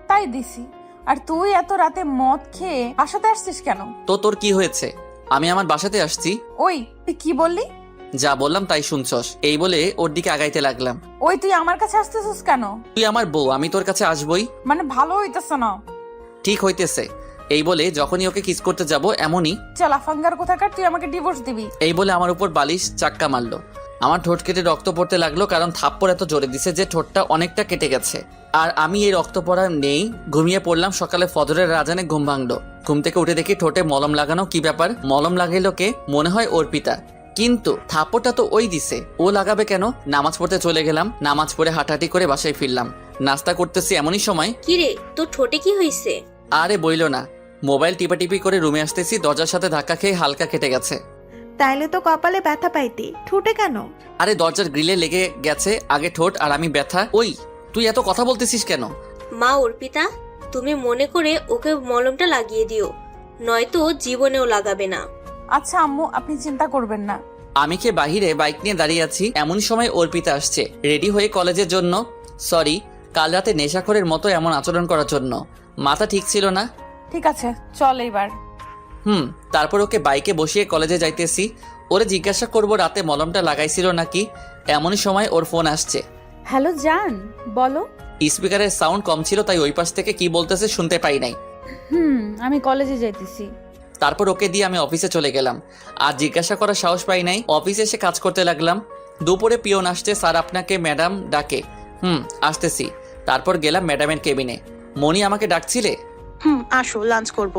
তাই দিছি। আর তুই এত রাতে মদ খেয়ে বাসাতে আসছিস কেন? তো তোর কি হয়েছে? আমি আমার বাসাতে আসছি। ওই তুই কি বললি? যা বললাম তাই শুনছস। এই বলে ওর দিকে আগাইতে লাগলাম। ওই তুই আমার কাছে আসতেছিস কেন? তুই আমার বউ, আমি তোর কাছে আসবই। মানে ভালো হইতেছে না। ঠিক হইতেছে। এই বলে যখনই ওকে কিস করতে যাব এমনই চালাফাঙ্গার কোথাকার, তুই আমাকে ডিভোর্স দিবি। এই বলে আমার উপর বালিশ চাক্কা মারলো। আমার ঠোঁট কেটে রক্ত পড়তে লাগলো, কারণ থাপ্পড় এত জোরে দিছে যে ঠোঁটটা অনেকটা কেটে গেছে। আর আমি এই রক্ত পড়া নেই, ঘুমিয়ে পড়লাম। সকালে ফজরের আজানে ঘুম ভাঙলো। ঘুম থেকে উঠে দেখি ঠোঁটে মলম লাগানো। কি ব্যাপার? মলম লাগাইলো কে? মনে হয় অর্পিতা, কিন্তু থাপ্পড়টা তো ওই দিছে, ও লাগাবে কেন? নামাজ পড়তে চলে গেলাম। নামাজ পড়ে হাঁটাহাঁটি করে বাসায় ফিরলাম। নাস্তা করতেছি এমনই সময়। কিরে তোর ঠোঁটে কি হয়েছে? আরে বইলো না, মোবাইল টিপাটিপি করে রুমে আসতেছি, দরজার সাথে ধাক্কা খেয়ে হালকা কেটে গেছে। তাইলে তো কপালে ব্যথা পাইতি, ঠোঁটে কেন? আরে দরজার গ্রিলে লেগে গেছে আগে ঠোঁট, আর আমি ব্যথা। ওই তুই এত কথা বলতেছিস কেন? মা অর্পিতা, তুমি মনে করে ওকে মলমটা লাগিয়ে দিও, নয়তো জীবনেও লাগাবে না। আচ্ছা আম্মু, আপনি চিন্তা করবেন না। আমি কে বাহিরে বাইক নিয়ে দাঁড়িয়ে আছি, এমন সময় অর্পিতা আসছে রেডি হয়ে কলেজের জন্য। সরি, কাল রাতে নেশাখোরের মতো এমন আচরণ করার জন্য। মাথা ঠিক ছিল না। ঠিক আছে চল এবার। তারপর ওকে বাইকে বসিয়ে কলেজে যাইতেছি। ওরে জিজ্ঞাসা করব রাতে মলমটা লাগাইছিল নাকি। এমনই সময় ওর ফোন আসছে। হ্যালো জান, বলো। স্পিকারের সাউন্ড কম ছিল, তাই ওই পাশ থেকে কি বলতেছে শুনতে পাই নাই। আমি কলেজে যাইতেছি। তারপর ওকে দিয়ে আমি অফিসে চলে গেলাম। আর জিজ্ঞাসা করার সাহস পাই নাই। অফিসে এসে কাজ করতে লাগলাম। দুপুরে পিয়ন আসছে, স্যার আপনাকে ম্যাডাম ডাকে। আসতেছি। তারপর গেলাম ম্যাডামের কেবিনে। মনি আমাকে ডাকছিলে? আসো, লাঞ্চ করব।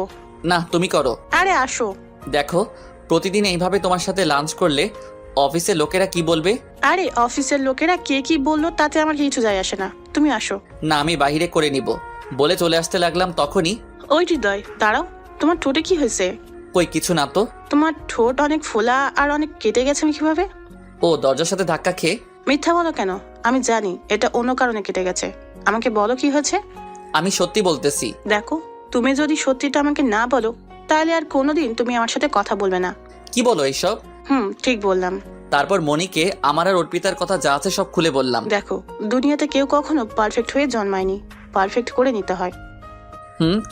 না তুমি করো। আরে আসো। দেখো, প্রতিদিন এইভাবে তোমার সাথে লাঞ্চ করলে অফিসের লোকেরা কি বলবে? আরে অফিসের লোকেরা কে কি বললো তাতে আমার কিছু যায় আসে না, তুমি আসো। না আমি বাহিরে করে নিব বলে চলে আসতে লাগলাম। তখনই ওই হৃদয়, দাঁড়াও, তোমার ঠোঁটে কি হয়েছে? কই কিছু না তো। তোমার ঠোঁট অনেক ফোলা আর অনেক কেটে গেছে কিভাবে? ও দরজার সাথে ধাক্কা খেয়ে। মিথ্যা বলো কেন? আমি জানি এটা অন্য কারণে কেটে গেছে। আমাকে বলো কি হয়েছে। আমি সত্যি বলতেছি। দেখো, তুমি যদি সত্যিটা আমাকে না বলো তাহলে আর কোনোদিন তুমি আমার সাথে কথা বলবে না। কি বলো এইসব? ঠিক বললাম। তারপর মনিকে আমার আর অর্পিতার কথা যা আছে সব খুলে বললাম। দেখো, দুনিয়াতে কেউ কখনো পারফেক্ট হয়ে জন্মায়নি, পারফেক্ট করে নিতে হয়।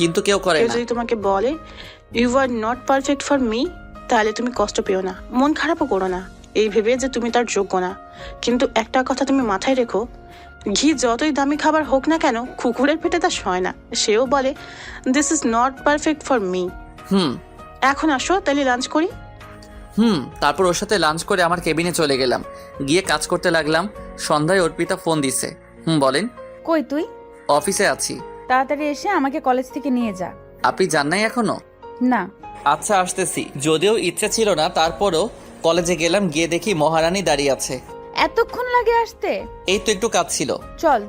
কিন্তু কেউ করে কেউ না। যদি তোমাকে বলে you are not perfect for me, তাহলে তুমি কষ্ট পেও না, মন খারাপও করো না এই ভেবে যে তুমি তার যোগ্য না। কিন্তু একটা কথা তুমি মাথায় রেখো, ঘি যতই দামি খাবার হোক না কেন, কুকুরের পেটে তা সয় না। সেও বলে this is not perfect for me. এখন আসো তাহলে লাঞ্চ করি। তারপর ওর সাথে লাঞ্চ করে আমার কেবিনে চলে গেলাম। গিয়ে কাজ করতে লাগলাম। সন্ধ্যায় অর্পিতা ফোন দিছে। বলেন। কই তুই? অফিসে আছি। তাড়াতাড়ি এসে আমাকে কলেজ থেকে নিয়ে যা। আপনি যান নাই এখনো? না। আচ্ছা আসতেছি। যদিও ইচ্ছে ছিল না, তারপরও কলেজে গেলাম। গিয়ে দেখি মহারানী দাঁড়িয়ে আছে। এতক্ষণ লাগে আসতে? এই তো একটু কাজ ছিল। চল।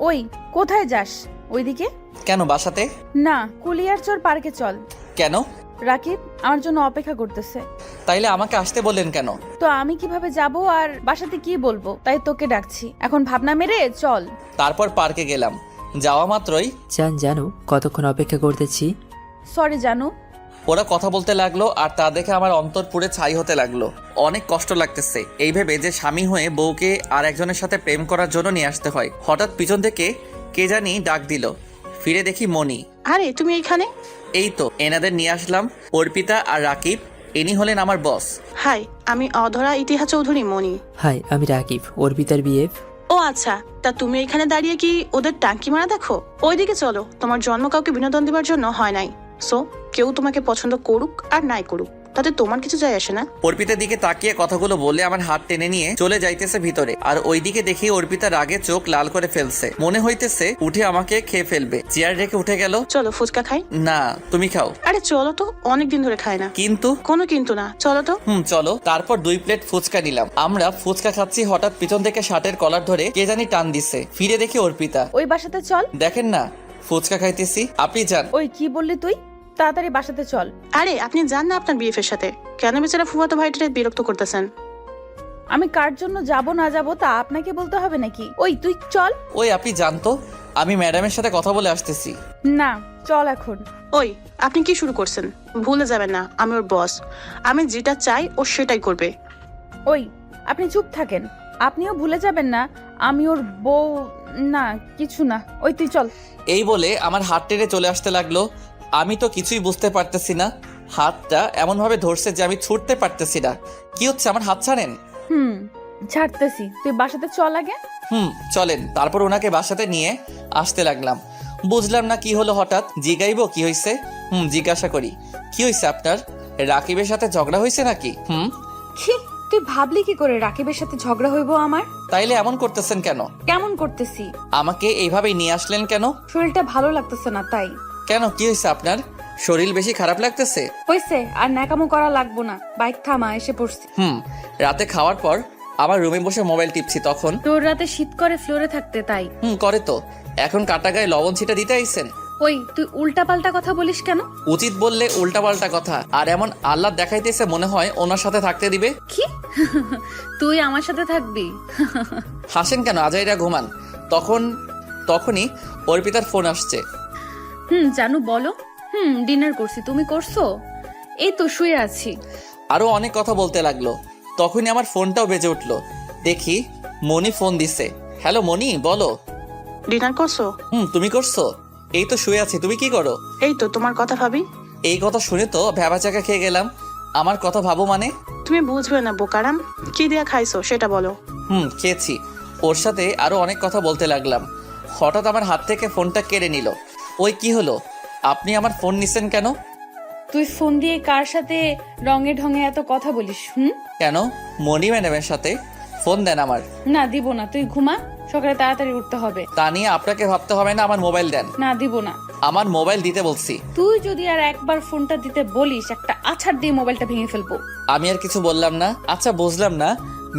ওই কোথায় যাস? ওইদিকে। কেন বাসাতে? না, কুলিয়ারচর পার্কে চল। কেন? রাকিব আমার জন্য অপেক্ষা করতেছে। তাইলে আমাকে আসতে বললেন কেন? তো আমি কিভাবে যাব আর বাসাতে কি বলবো, তাই তোকে ডাকছি। এখন ভাবনা মেরে চল। তারপর পার্কে গেলাম। যাওয়া মাত্রই জানো কতক্ষণ অপেক্ষা করতেছি। সরি জানু। ওরা কথা বলতে লাগলো, আর তা দেখে আমার অন্তর পুড়ে ছাই হতে লাগলো। অনেক কষ্ট লাগতেছে এই ভেবে যে স্বামী হয়ে বউকে আর একজনের সাথে প্রেম করার জন্য নিয়ে আসতে হয়। হঠাৎ পিছন থেকে কে জানি ডাক দিল। ফিরে দেখি মনি। আরে তুমি এইখানে? এই তো এনাদের নিয়ে আসলাম, অর্পিতা আর রাকিব। ইনি হলেন আমার বস। হাই, আমি অধরা ইতিহাস চৌধুরী মনি। হাই, আমি রাকিব, অর্পিতার বিয়ে। ও আচ্ছা, তা তুমি এখানে দাঁড়িয়ে কি ওদের টাঙ্কি মারা দেখো? ওইদিকে চলো, তোমার জন্ম কাউকে বিনোদন দেওয়ার জন্য হয় নাই। সো কেউ তোমাকে পছন্দ করুক আর নাই করুক, তাতে তোমার কিছু যায় আসে না। অর্পিতার দিকে তাকিয়ে কথাগুলো বলে আমার হাত টেনে নিয়ে চলে যাইতেছে ভিতরে। আর ওইদিকে দেখি অর্পিতা রাগে চোখ লাল করে ফেলছে, মনে হইতেছে উঠে আমাকে খেয়ে ফেলবে। চেয়ার রেখে উঠে গেল। চলো ফুচকা খাই। না, তুমি খাও। আরে চলো তো, অনেকদিন ধরে খাই না। কিন্তু? কোনো কিন্তু না, চলো তো। চলো। তারপর 2 প্লেট ফুচকা নিলাম। আমরা ফুচকা খাচ্ছি, হঠাৎ পিছন থেকে শার্টের কলার ধরে কে জানি টান দিছে। ফিরে দেখি অর্পিতা। ওই বাসাতে চল। দেখেন না ফুচকা খাইতেছি, আপনি যান। ওই কি বললি তুই? তাড়াতাড়ি বাসাতে চল। আরে আপনি যান না আপনার বিএফের সাথে, কেন বেচারা ফুফাতো ভাইটারে বিরক্ত করতেছেন? আমি কার জন্য যাব না যাব তা আপনাকে বলতে হবে নাকি? ওই তুই চল। ওই আপনি যান তো, আমি ম্যাডামের সাথে কথা বলে আসতেছি। না, চল এখন। ওই আপনি কি শুরু করছেন? ভুলে যাবেন না আমি ওর বস, আমি যেটা চাই ও সেটাই করবে। ওই আপনি চুপ থাকেন। আপনিও ভুলে যাবেন না আমি ওর বউ। না কিছু না, ওই তুই চল। এই বলে আমার হাত টেনে চলে আসতে লাগলো। আমি তো কিছুই বুঝতে পারতেছি না, হাতটা এমন ভাবে ধরছে যে আমি ছুটতে পারতেছি না। কি হচ্ছে, আমার হাত ছাড়েন। ছাড়তেছি, তুই বাসাতে চল আগে। চলেন। তারপর ওনাকে বাসাতে নিয়ে আসতে লাগলাম। বুঝলাম না কি হলো, হঠাৎ জিগাইবো কি হয়েছে। জিজ্ঞাসা করি, কি হয়েছে আপনার? রাকিবের সাথে ঝগড়া হয়েছে নাকি? কি তুই ভাবলি কি করে রাকিবের সাথে ঝগড়া হইব আমার? তাইলে এমন করতেছেন কেন? কেমন করতেছি? আমাকে এইভাবেই নিয়ে আসলেন কেন? শরীরটা ভালো লাগতেছে না তাই। কেন, কি হয়েছে আপনার? শরীর বেশি খারাপ লাগতেছে? হইছে, আর ন্যাকামো করা লাগবো না। বাইক থামা, এসে পড়ছি। রাতে খাওয়ার পর আমার রুমে বসে মোবাইল টিপছি, তখন তোর রাতে শীত করে ফ্লোরে থাকতে তাই। করে তো। এখন কাটা গায়ে লবণ ছিটা দিতে আইছেন? ওই তুই উল্টা পাল্টা কথা বলিস কেন? উচিত বললে উল্টা পাল্টা কথা। আর এমন আল্লাহ দেখাইতেছে মনে হয় ওনার সাথে থাকতে দিবে। কি তুই আমার সাথে থাকবি? হাসেন কেন, আজাইরা ঘুমান। তখনই অর্পিতার ফোন আসছে। জানু বলো। ডিনার করছি, তুমি করছো? এই তো শুয়ে আছি। আরো অনেক কথা বলতে লাগলো। তখনই আমার ফোনটাও বেজে উঠলো। দেখি মনি ফোন দিছে। হ্যালো মনি, বলো। ডিনার করছো? তুমি করছো? এই তো শুয়ে আছি, তুমি কি করো? এই তো তোমার কথা ভাবি। এই কথা শুনে তো ভ্যাবা চাকা খেয়ে গেলাম। আমার কথা ভাবো মানে? তুমি বুঝবে না বোকারাম, কি দিয়া খাইছো সেটা বলো। খেয়েছি। ওর সাথে আরো অনেক কথা বলতে লাগলাম। হঠাৎ আমার হাত থেকে ফোনটা কেড়ে নিল। ওই কি হলো, আপনি আমার ফোন নিছেন কেন? তুই ফোন দিয়ে কার সাথে রঙে ঢঙে এত কথা বলিস? কেন, মনি ম্যাডামের সাথে। ফোন দেন আমার। না দিব না, তুই ঘুমা, সকালে তাড়াতাড়ি উঠতে হবে। তা নিয়ে আপনাকে ভাবতে হবে না, আমার মোবাইল দেন। না দিব না। আমার মোবাইল দিতে বলছি। তুই যদি আর একবার ফোনটা দিতে বলিস, একটা আছাড় দিয়ে মোবাইলটা ভেঙে ফেলবো। আমি আর কিছু বললাম না। আচ্ছা বুঝলাম না,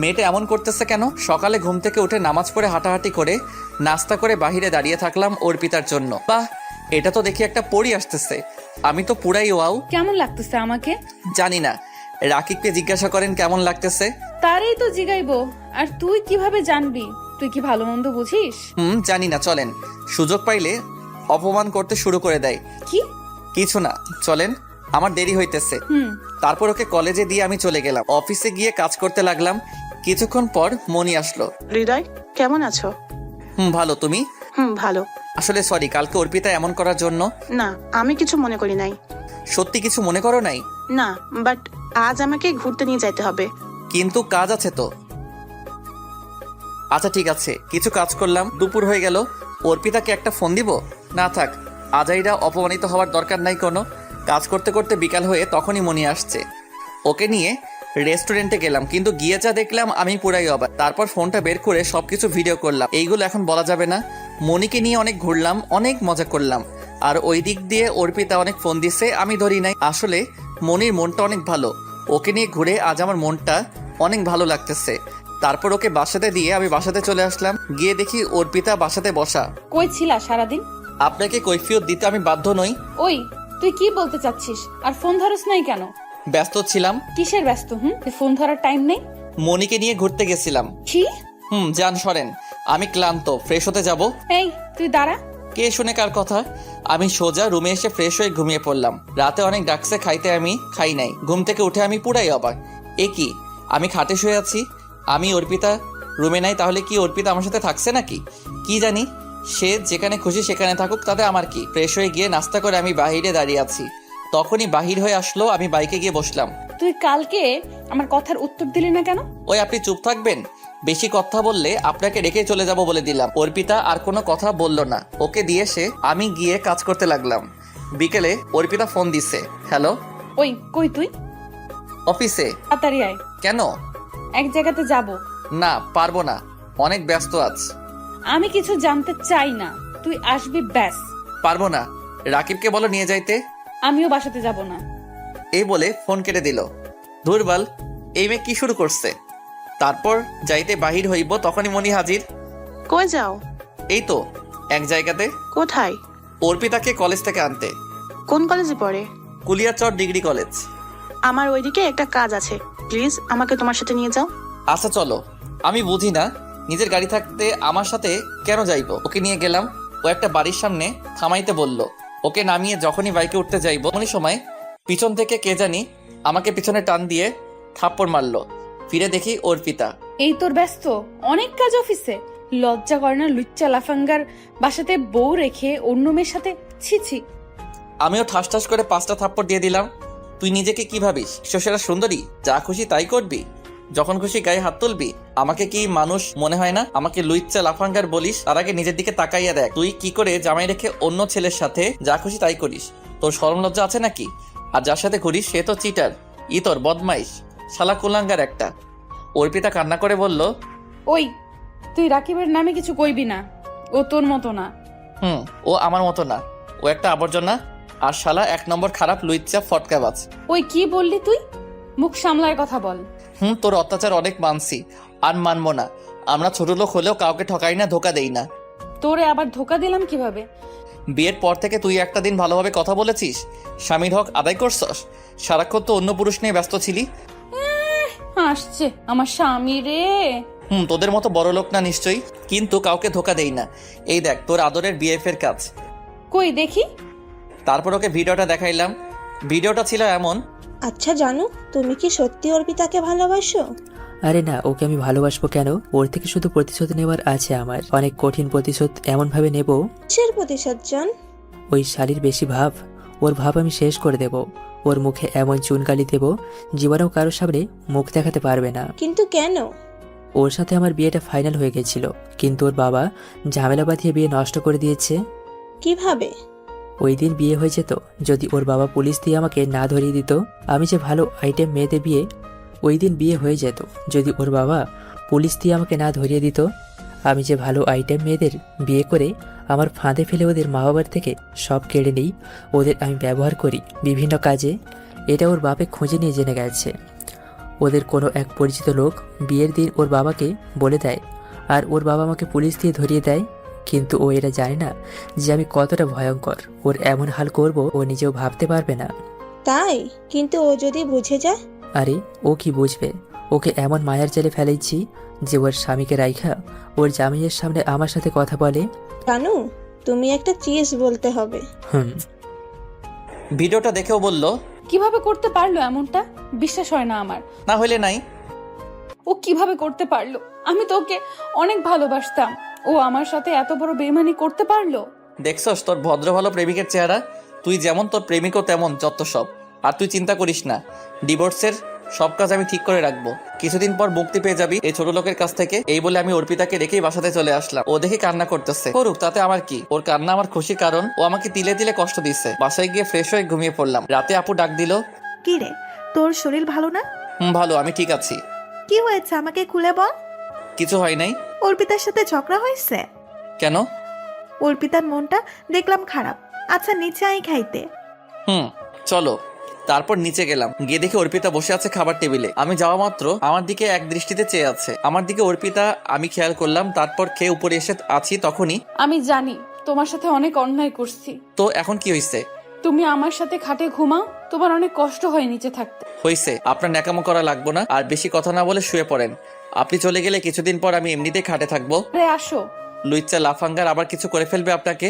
মেয়েটা এমন করতেছে কেন? সকালে ঘুম থেকে উঠে নামাজ পড়ে হাঁটাহাঁটি করে নাস্তা করে বাহিরে দাঁড়িয়ে থাকলাম অর্পিতার জন্য। বাহ, এটা তো দেখি একটা পরী আসতেছে। আমি তো পুরাই ওয়াও। কেমন লাগতেছে আমাকে? জানি না, রাকিবকে জিজ্ঞাসা করেন কেমন লাগতেছে। তারই তো জিগাইবো, আর তুই কিভাবে জানবি? তুই কি ভালো মন্দ বুঝিস? জানি না, চলেন। সুযোগ পাইলে অপমান করতে শুরু করে দেয়। কি? কিছু না, চলেন, আমার দেরি হইতেছে। তারপর ওকে কলেজে দিয়ে আমি চলে গেলাম। অফিসে গিয়ে কাজ করতে লাগলাম। কিছুক্ষণ পর মনি আসলো। হৃদয়, কেমন আছো? ভালো, তুমি? ভালো। আসলে সরি, কালকে অর্পিতা এমন করার জন্য। না, আমি কিছু মনে করি নাই। সত্যি কিছু মনে করো নাই? না, বাট আজ আমাকে ঘুরতে নিয়ে যাইতে হবে। কিন্তু কাজ আছে তো। আচ্ছা ঠিক আছে, কিছু কাজ করলাম। দুপুর হয়ে গেল। অর্পিতাকে একটা ফোন দিব? না থাক, আজাইরা অপমানিত হওয়ার দরকার নাই কোনো। কাজ করতে করতে বিকাল হয়ে তখনই মনি আসছে। ওকে নিয়ে রেস্টুরেন্টে গেলাম, কিন্তু গিয়ে যা দেখলাম আমি পুরাই অবাক। তারপর ফোনটা বের করে সবকিছু ভিডিও করলাম। এইগুলো এখন বলা যাবে না। মনিকে নিয়ে অনেক ঘুরলাম, অনেক মজা করলাম। আর ওই দিক দিয়ে অর্পিতা অনেক ফোন দিছে, আমি ধরি নাই। আসলে মনির মনটা অনেক ভালো। ওকে নিয়ে ঘুরে আজ আমার মনটা অনেক ভালো লাগতেছে। তারপর ওকে বাসাতে দিয়ে আমি বাসাতে চলে আসলাম। গিয়ে দেখি অর্পিতা বাসাতে বসা। কই ছিলা সারাদিন? আপনাকে কৈফিয়ত দিতে আমি বাধ্য নই। ওই তুই কি বলতে চাচ্ছিস? আর ফোন ধরস নাই কেন? ব্যস্ত ছিলাম। কিসের ব্যস্ত? ফোন ধরার টাইম নেই। মনিকে নিয়ে ঘুরতে গেছিলাম। কি? যান সরেন, আমি ক্লান্ত, ফ্রেশ হতে যাব। এই তুই দাঁড়া। কে শুনে কার কথা? আমি সোজা রুমে এসে ফ্রেশ হয়ে ঘুমিয়ে পড়লাম। রাতে অনেক ডাকছে খাইতে, আমি খাই নাই। ঘুম থেকে উঠে আমি পুরাই অবাক। এ কি, আমি খাটে শুয়ে আছি, আমি অর্পিতা রুমে নাই। তাহলে কি অর্পিতা আমার সাথে থাকছে নাকি? কি জানি, সে যেখানে খুশি সেখানে থাকুক, তাতে আমার কি। ফ্রেশ হয়ে গিয়ে নাস্তা করে আমি বাহিরে দাঁড়িয়ে আছি। তখনই বাহির হয়ে আসলো, আমি বাইকে গিয়ে বসলাম। তুই কালকে আমার কথার উত্তর দিলি না কেন? ওই আপনি চুপ থাকবেন? বেশি কথা বললে আপনাকে রেখে চলে যাব বলে দিলাম। অর্পিতা আর কোনো কথা বলল না। ওকে দিয়ে এসে আমি গিয়ে কাজ করতে লাগলাম। বিকেলে অর্পিতা ফোন দিছে। হ্যালো। ওই কই তুই? অফিসে। তাড়াতাড়ি আয়, কেন? এক জায়গাতে যাব। না পারবো না, অনেক ব্যস্ত আজ। আমি কিছু জানতে চাই না, তুই আসবি ব্যাস। পারবো না, রাকিবকে বলো নিয়ে যাইতে। আমিও বাসাতে যাব না। এই বলে ফোন কেটে দিল। দুর্বল, এই মেয়ে কি শুরু করছে। তারপর যাইতে বাহির হইব, তখনই মনি হাজির। কই যাও? এই তো এক জায়গাতে। কোথায়? অর্পিতাকে কলেজ থেকে আনতে। কোন কলেজে পড়ে? Kuliarchar degree college. আমার ওইদিকে একটা কাজ আছে, প্লিজ আমাকে তোমার সাথে নিয়ে যাও। আচ্ছা চলো। আমি বুঝি না, নিজের গাড়ি থাকতে আমার সাথে কেন যাইব। ওকে নিয়ে গেলাম। ও একটা বাড়ির সামনে থামাইতে বলল। ওকে নামিয়ে যখনই বাইকে উঠতে যাইব, এমনই সময় পিছন থেকে কে জানি আমাকে পিছনে টান দিয়ে থাপ্পড় মারলো। ফিরে দেখি অর্পিতা। এই তোর ব্যস্ত অনেক কাজ অফিসে, লজ্জা করে না লুচ্চা লাফাঙ্গার বাসাতে বউ রেখে অন্য মেয়ের সাথে? ছি ছি। আমিও ঠাস ঠাস করে 5টা থাপ্পড় দিয়ে দিলাম। তুই নিজেকে কি ভাবিস সেরা সুন্দরী? যা খুশি তাই করবি, যখন খুশি গায়ে হাত তুলবি। আমাকে কি মানুষ মনে হয় না? আমাকে লুইচ্চা লাফাঙ্গার বলিস, তার আগে নিজের দিকে তাকাইয়া দেখ। তুই কি করে জামাই রেখে অন্য ছেলের সাথে যা খুশি তাই করিস? তোর শরম লজ্জা আছে নাকি? আর যার সাথে করিস সে তো চিটার, তোর বদমাইশ, শালা কুলাঙ্গার একটা। অর্পিতা কান্না করে বলল, ওই তুই রাকিবের নামে কিছু কইবি না, ও তোর মতো না। ও আমার মতো না, ও একটা আবর্জনা। আর শালা 1 নম্বর খারাপ লুইচ্চা ফটকাবাজ। ওই কি বললি তুই? মুখ সামলায় কথা বল। তোর অত্যাচার অনেক মানছি, আর মানবো না। আমরা ছোট লোক হলেও কাউকে ঠকাই না, ধোকা দেই না। তোরে আবার ধোকা দিলাম কিভাবে? বিয়ের পর থেকে তুই একটা দিন ভালোভাবে কথা বলেছিস? স্বামীর হক আদায় করছস? সারাক্ষণ তো অন্য পুরুষ নিয়ে ব্যস্ত ছিলি। আসছে আমার স্বামী রে। তোদের মতো বড় লোক না নিশ্চয়ই, কিন্তু কাউকে ধোকা দেই না। এই দেখ তোর আদরের বিএফ এর কাজ। কই দেখি। তারপর ওকে ভিডিওটা দেখাইলাম। ভিডিওটা ছিল এমন। আচ্ছা জানু, তুমি কি সত্যি অর্পিতাকে ভালোবাসো? আরে না, ওকে আমি ভালোবাসবো কেন? ওর থেকে শুধু প্রতিশোধ নেওয়ার আছে আমার, অনেক কঠিন প্রতিশোধ। এমনভাবে নেব। কিসের প্রতিশোধ জান? ওই শালির বেশি ভাব, ওর ভাব আমি শেষ করে দেব। ওর মুখে এমন চুনকালি দেব, জীবনেও কারোর সামনে মুখ দেখাতে পারবে না। কিন্তু কেন? ওর সাথে আমার বিয়েটা ফাইনাল হয়ে গেছিল, কিন্তু ওর বাবা ঝামেলা বাঁধিয়ে বিয়ে নষ্ট করে দিয়েছে। কিভাবে? ওই দিন বিয়ে হয়ে যেত যদি ওর বাবা পুলিশ দিয়ে আমাকে না ধরিয়ে দিত। আমি যে ভালো আইটেম মেয়েদের বিয়ে, ওই দিন বিয়ে হয়ে যেত যদি ওর বাবা পুলিশ দিয়ে আমাকে না ধরিয়ে দিত। আমি যে ভালো আইটেম মেয়েদের বিয়ে করে আমার ফাঁদে ফেলে ওদের মা বাবার থেকে সব কেড়ে নিই, ওদের আমি ব্যবহার করি বিভিন্ন কাজে। এটা ওর বাপে খুঁজে নিয়ে জেনে গেছে। ওদের কোনো এক পরিচিত লোক বিয়ের দিন ওর বাবাকে বলে দেয়, আর ওর বাবা আমাকে পুলিশ দিয়ে ধরিয়ে দেয়। কিন্তু ও এটা জানে না যে আমি কতটা ভয়ঙ্কর। ওর এমন হাল করব ও নিজেও ভাবতে পারবে না। তাই? কিন্তু ও যদি বুঝে যায়? আরে ও কি বুঝবে? ওকে এমন মায়ার জালে ফেলেছি যে ওর স্বামীকে রাইখা ওর জামাইয়ের সামনে আমার সাথে কথা বলে। জানু, তুমি একটা চিজ বলতে হবে। ভিডিওটা দেখেও বলল, কিভাবে করতে পারলো এমনটা? বিশ্বাস হয় না আমার। না হইলে নাই। ও কিভাবে করতে পারলো? আমি তো ওকে অনেক ভালোবাসতাম, ও আমার সাথে এত বড় বেইমানি করতে পারলো? দেখছস তোর ভদ্র ভালো প্রেমিকের চেহারা? তুই যেমন তোর প্রেমিকও তেমন, যত সব। আর তুই চিন্তা করিস না, ডিভোর্সের সব কাজ আমি ঠিক করে রাখবো। কিছুদিন পর মুক্তি পেয়ে যাবি এই ছোট লোকের কাছ থেকে। এই বলে আমি অর্পিতাকে রেখেই বাসাতে চলে আসলাম। ও দেখে কান্না করতেছে। করুক, তাতে আমার কি? ওর কান্না আমার খুশি, কারণ ও আমাকে তিলে তিলে কষ্ট দিচ্ছে। বাসায় গিয়ে ফ্রেশ হয়ে ঘুমিয়ে পড়লাম। রাতে আপু ডাক দিল। কি রে, তোর শরীর ভালো না? ভালো, আমি ঠিক আছি। কি হয়েছে আমাকে খুলে বল। কিছু হয় নাই। অর্পিতার সাথে ঝগড়া হয়েছে? কেন? অর্পিতার মনটা দেখলাম খারাপ। আচ্ছা নিচে আই খাইতে। চলো। তারপর নিচে গেলাম, গিয়ে দেখি অর্পিতা বসে আছে খাবার টেবিলে। আমি যাওয়া মাত্র আমার দিকে এক দৃষ্টিতে চেয়ে আছে। আমার দিকে অর্পিতা আমি খেয়াল করলাম। তারপর খেয়ে উপরে এসে আছি, তখনই। আমি জানি তোমার সাথে অনেক অন্যায় করছি। তো এখন কি হয়েছে? তুমি আমার সাথে খাটে ঘুমাও, তোমার অনেক কষ্ট হয় নিচে থাকতে। হয়েছে, আপনার ন্যাকামো করা লাগবো না। আর বেশি কথা না বলে শুয়ে পড়েন। আপনি চলে গেলে কিছুদিন পর আমি এমনিতেই খাটে থাকবো। আসো। লুইচ্চা লাফাঙ্গার আবার কিছু করে ফেলবে আপনাকে,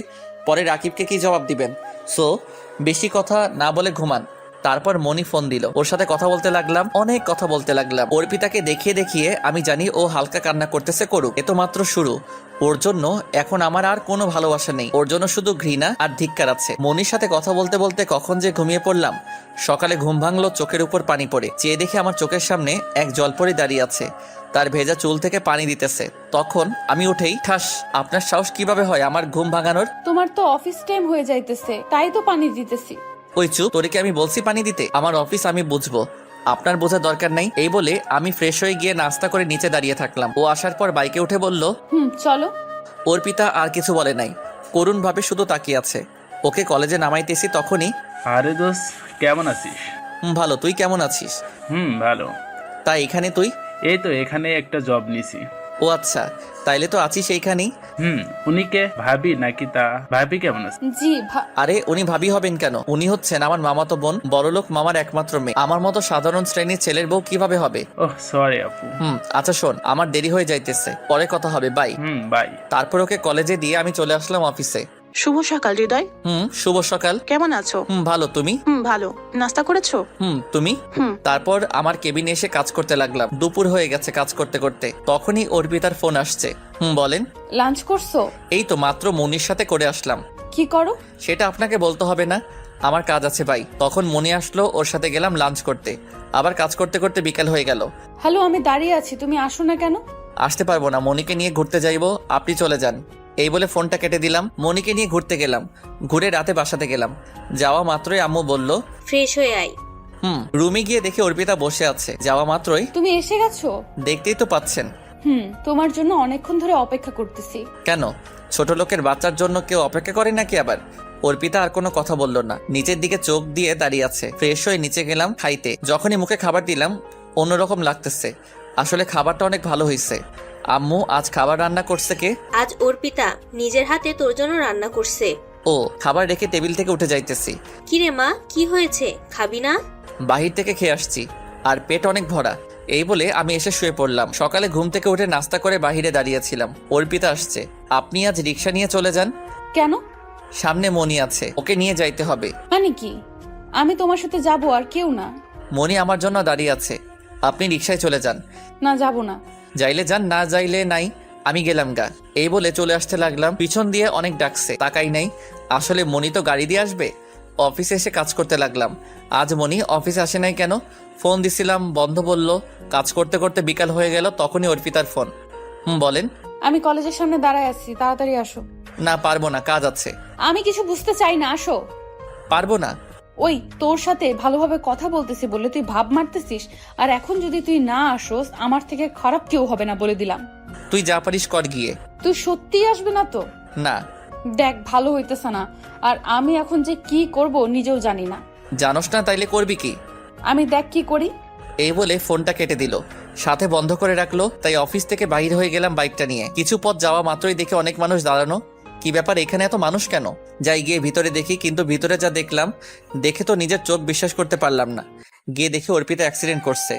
পরে রাকিবকে কি জবাব দিবেন? সো বেশি কথা না বলে ঘুমান। তারপর মনি ফোন দিল, ওর সাথে কথা বলতে লাগলাম, অনেক কথা বলতে লাগলাম। অর্পিতাকে দেখিয়ে দেখিয়ে আমি জানি ও হালকা কান্না করতেছে, করুক, এ তো মাত্র শুরু। ওর জন্য এখন আমার আর কোনো ভালোবাসা নেই, ওর জন্য শুধু ঘৃণা আর ধিক্কার আছে। মনির সাথে কথা বলতে বলতে কখন যে ঘুমিয়ে পড়লাম। সকালে ঘুম ভাঙলো চোখের উপর পানি পড়ে, চেয়ে দেখে আমার চোখের সামনে এক জলপরি দাঁড়িয়ে আছে, তার ভেজা চুল থেকে পানি দিতেছে। তখন আমি উঠেই ঠাস, আপনার সাহস কিভাবে হয় আমার ঘুম ভাঙানোর? তোমার তো অফিস টাইম হয়ে যাইতেছে, তাই তো পানি দিতেছি। ওই চুপ, তোরে কি আমি বলছি পানি দিতে? আমার অফিস, আমি বুঝবো, আপনার বোঝার দরকার নাই। এই বলে আমি ফ্রেশ হয়ে গিয়ে নাস্তা করে নিচে দাঁড়িয়ে থাকলাম। ও আসার পর বাইকে উঠে বলল, চলো। অর্পিতা আর কিছু বলে নাই, করুণ ভাবে শুধু তাকিয়ে আছে। ওকে কলেজে নামাইতেছি তখনই, আরে দোস্ত, কেমন আছিস? ভালো, তুই কেমন আছিস? ভালো। তাই এখানে তুই? এই তো এখানে একটা জব নিছি। ও আচ্ছা, তাইলে তো আছিস এইখানেই। উনিকে ভাবি নাকি? তা ভাবি কেমন আছে? জি আরে উনি ভাবি হবেন কেন? উনি হচ্ছেন আমার মামাতো বোন, বড়লোক মামার একমাত্র মেয়ে। আমার মতো সাধারণ শ্রেণীর ছেলের বউ কিভাবে হবে? ওহ সরি আপু। আচ্ছা শোন, আমার দেরি হয়ে যাইতেছে, পরে কথা হবে, বাই। বাই। তারপর ওকে কলেজে দিয়ে আমি চলে আসলাম অফিসে। শুভ সকাল হৃদয়। শুভ সকাল। কেমন আছো? ভালো, তুমি? ভালো। নাস্তা করেছো? তুমি? তারপর আমার কেবিনে এসে কাজ করতে লাগলাম। দুপুর হয়ে গেছে কাজ করতে করতে, তখনই অর্পিতার ফোন আসছে। বলেন। লাঞ্চ করছো? এই তো মাত্র মনির সাথে করে আসলাম। কি করো? সেটা আপনাকে বলতে হবে না, আমার কাজ আছে ভাই। তখন মনি আসলো, ওর সাথে গেলাম লাঞ্চ করতে। আবার কাজ করতে করতে বিকাল হয়ে গেল। হ্যালো, আমি দাঁড়িয়ে আছি, তুমি আসো না কেন? আসতে পারবো না, মনিকে নিয়ে ঘুরতে যাইবো, আপনি চলে যান। এই বলে ফোনটা কেটে দিলাম। মনিকে নিয়ে ঘুরতে গেলাম, ঘুরে রাতে বাসাতে গেলাম। যাওয়া মাত্রই আম্মু বলল, ফ্রেশ হয়ে আয়। রুমে গিয়ে দেখে অর্পিতা বসে আছে। যাওয়া মাত্রই, তুমি এসে গেছো? দেখতেই তো পাচ্ছেন। তোমার জন্য অনেকক্ষণ ধরে অপেক্ষা করতেছি। কেন, ছোট লোকের বাচ্চার জন্য কেউ অপেক্ষা করে নাকি আবার? অর্পিতা আর কোনো কথা বলল না, নিচের দিকে চোখ দিয়ে দাঁড়িয়ে আছে। ফ্রেশ হয়ে নিচে গেলাম খাইতে। যখনই মুখে খাবার দিলাম অন্যরকম লাগতেছে। আসলে খাবারটা অনেক ভালো হয়েছে। আম্মু আজ খাবার রান্না করছে কে? আজ অর্পিতা নিজের হাতে তোর জন্য রান্না করছে। ও, খাবার রেখে টেবিল থেকে উঠে যাইতেছি। কিরে মা, কি হয়েছে, খাবি না? বাহির থেকে খেয়ে আসছি, আর পেট অনেক ভরা। এই বলে আমি এসে শুয়ে পড়লাম। সকালে ঘুম থেকে উঠে নাস্তা করে বাহিরে দাঁড়িয়েছিলাম। অর্পিতা আসছে। আপনি আজ রিক্সা নিয়ে চলে যান। কেন? সামনে মনি আছে, ওকে নিয়ে যাইতে হবে। মানে কি? আমি তোমার সাথে যাব আর কেউ না? মনি আমার জন্য দাঁড়িয়ে আছে, আপনি রিক্সায় চলে যান। না, যাব না। যাইলে যান, না যাইলে নাই, আমি গেলাম গা। এই বলে চলে আসতে লাগলাম। পিছন দিয়ে অনেক ডাকছে, তাকাই নাই। আসলে মনি তো গাড়ি দিয়ে আসবে। অফিসে এসে কাজ করতে লাগলাম। আজ মনি অফিসে আসে নাই কেন? ফোন দিছিলাম, বন্ধ বলল। কাজ করতে করতে বিকাল হয়ে গেল, তখনই অর্পিতার ফোন। বলেন। আমি কলেজের সামনে দাঁড়ায় আছি, তাড়াতাড়ি আসো। না, পারবো না, কাজ আছে। আমি কিছু বুঝতে চাই না, আসো। পারবো না। ওই তোর সাথে ভালোভাবে কথা বলতেছি বলে তুই ভাব মারতেছিস, আর এখন যদি তুই না আসোস আমার থেকে খারাপ কেউ হবে না বলে দিলাম। তুই যা পারিস কর গিয়ে। তুই সত্যি আসবে না তো? না। দেখ, ভালো হইতেছে না, আর আমি এখন যে কি করব নিজেও জানি না। জানোস না, তাইলে করবি কি? আমি দেখ কি করি। এই বলে ফোনটা কেটে দিল, সাথে বন্ধ করে রাখলো। তাই অফিস থেকে বাইরে হয়ে গেলাম বাইকটা নিয়ে। কিছু পথ যাওয়া মাত্রই দেখে অনেক মানুষ দাঁড়ানো। কি ব্যাপার, এখানে এত মানুষ কেন? যাই গিয়ে ভিতরে দেখি, কিন্তু ভিতরে যা দেখলাম, দেখে তো নিজের চোখ বিশ্বাস করতে পারলাম না। গিয়ে দেখে অর্পিতা অ্যাক্সিডেন্ট করছে,